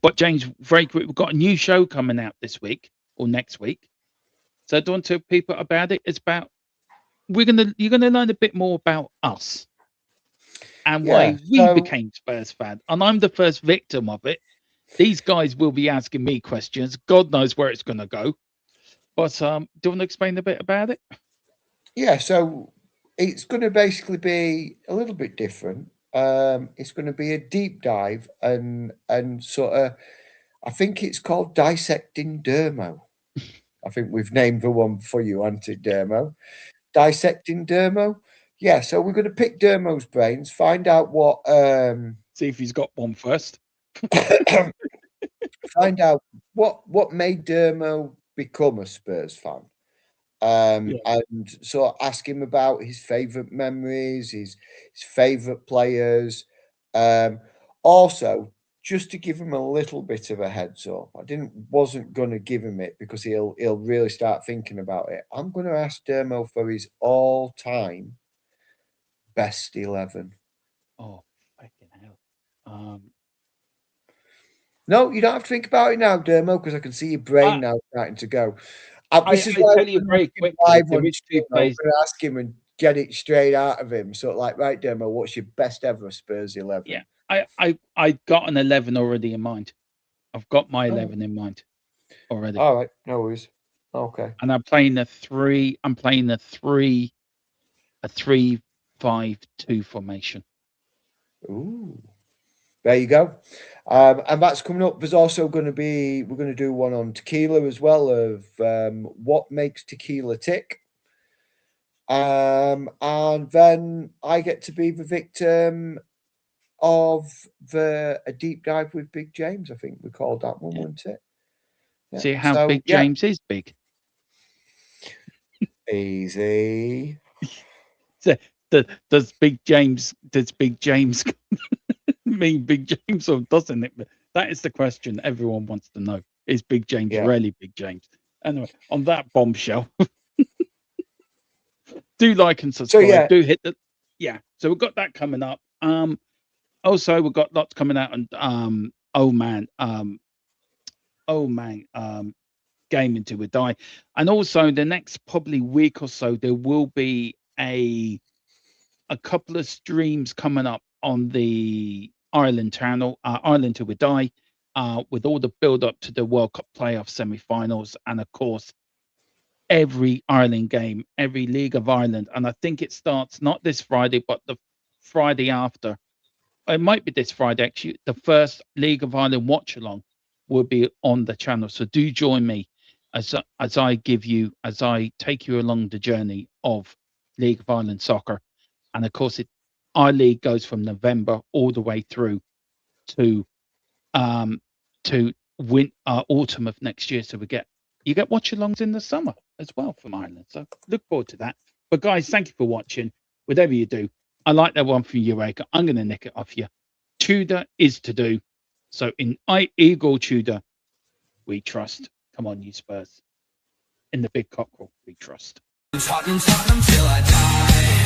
Speaker 2: But James, very quick, we've got a new show coming out this week or next week. So I don't want to tell people about it. It's about you're gonna learn a bit more about us and why we became Spurs fans. And I'm the first victim of it. These guys will be asking me questions. God knows where it's gonna go. But do you want to explain a bit about it?
Speaker 3: Yeah, so it's going to basically be a little bit different. It's going to be a deep dive and sort of, I think it's called Dissecting Dermo. I think we've named the one for you, Auntie Dermo. Dissecting Dermo. Yeah, so we're going to pick Dermo's brains, find out what
Speaker 2: See if he's got one first.
Speaker 3: find out what made Dermo become a Spurs fan. And so ask him about his favourite memories, his favourite players. Also, just to give him a little bit of a heads up, wasn't gonna give him it because he'll really start thinking about it. I'm gonna ask Dermo for his all-time best 11.
Speaker 2: Oh, fucking hell!
Speaker 3: No, you don't have to think about it now, Dermo, because I can see your brain now starting to go. This is
Speaker 2: I
Speaker 3: why
Speaker 2: tell you very quickly,
Speaker 3: live
Speaker 2: there
Speaker 3: on
Speaker 2: is two
Speaker 3: stream. I'm
Speaker 2: players.
Speaker 3: going to ask him and get it straight out of him. So, like, right, Dermo, what's your best ever Spurs 11?
Speaker 2: Yeah, I got an 11 already in mind. I've got my 11 in mind already.
Speaker 3: All right, no worries. Okay.
Speaker 2: And I'm playing a 3-5-2 formation.
Speaker 3: Ooh. There you go. And that's coming up. There's also going to be, we're going to do one on tequila as well, of what makes tequila tick. And then I get to be the victim of a deep dive with Big James. I think we called that one, wasn't it? Yeah.
Speaker 2: See how big James is big.
Speaker 3: Easy.
Speaker 2: So does Big James mean Big James or doesn't it? That is the question everyone wants to know. Is Big James
Speaker 3: Yeah.
Speaker 2: really Big James? Anyway, on that bombshell, do like and subscribe.
Speaker 3: yeah.
Speaker 2: Do hit the So we've got that coming up. Also we've got lots coming out and gaming till we die. And also the next probably week or so there will be a couple of streams coming up on the Ireland channel, Ireland till we die, with all the build up to the World Cup playoff semi-finals, and of course every Ireland game, every League of Ireland, and I think it starts not this Friday but the Friday after. It might be this Friday actually. The first League of Ireland watch along will be on the channel, so do join me as I take you along the journey of League of Ireland soccer. And of course, our league goes from November all the way through to autumn of next year. So you get watch-alongs in the summer as well from Ireland. So look forward to that. But guys, thank you for watching. Whatever you do, I like that one from Eureka. I'm going to nick it off you. Tudor is to do. So in Igor Tudor, we trust. Come on, you Spurs. In the big cockerel, we trust.
Speaker 1: Tottenham till I die.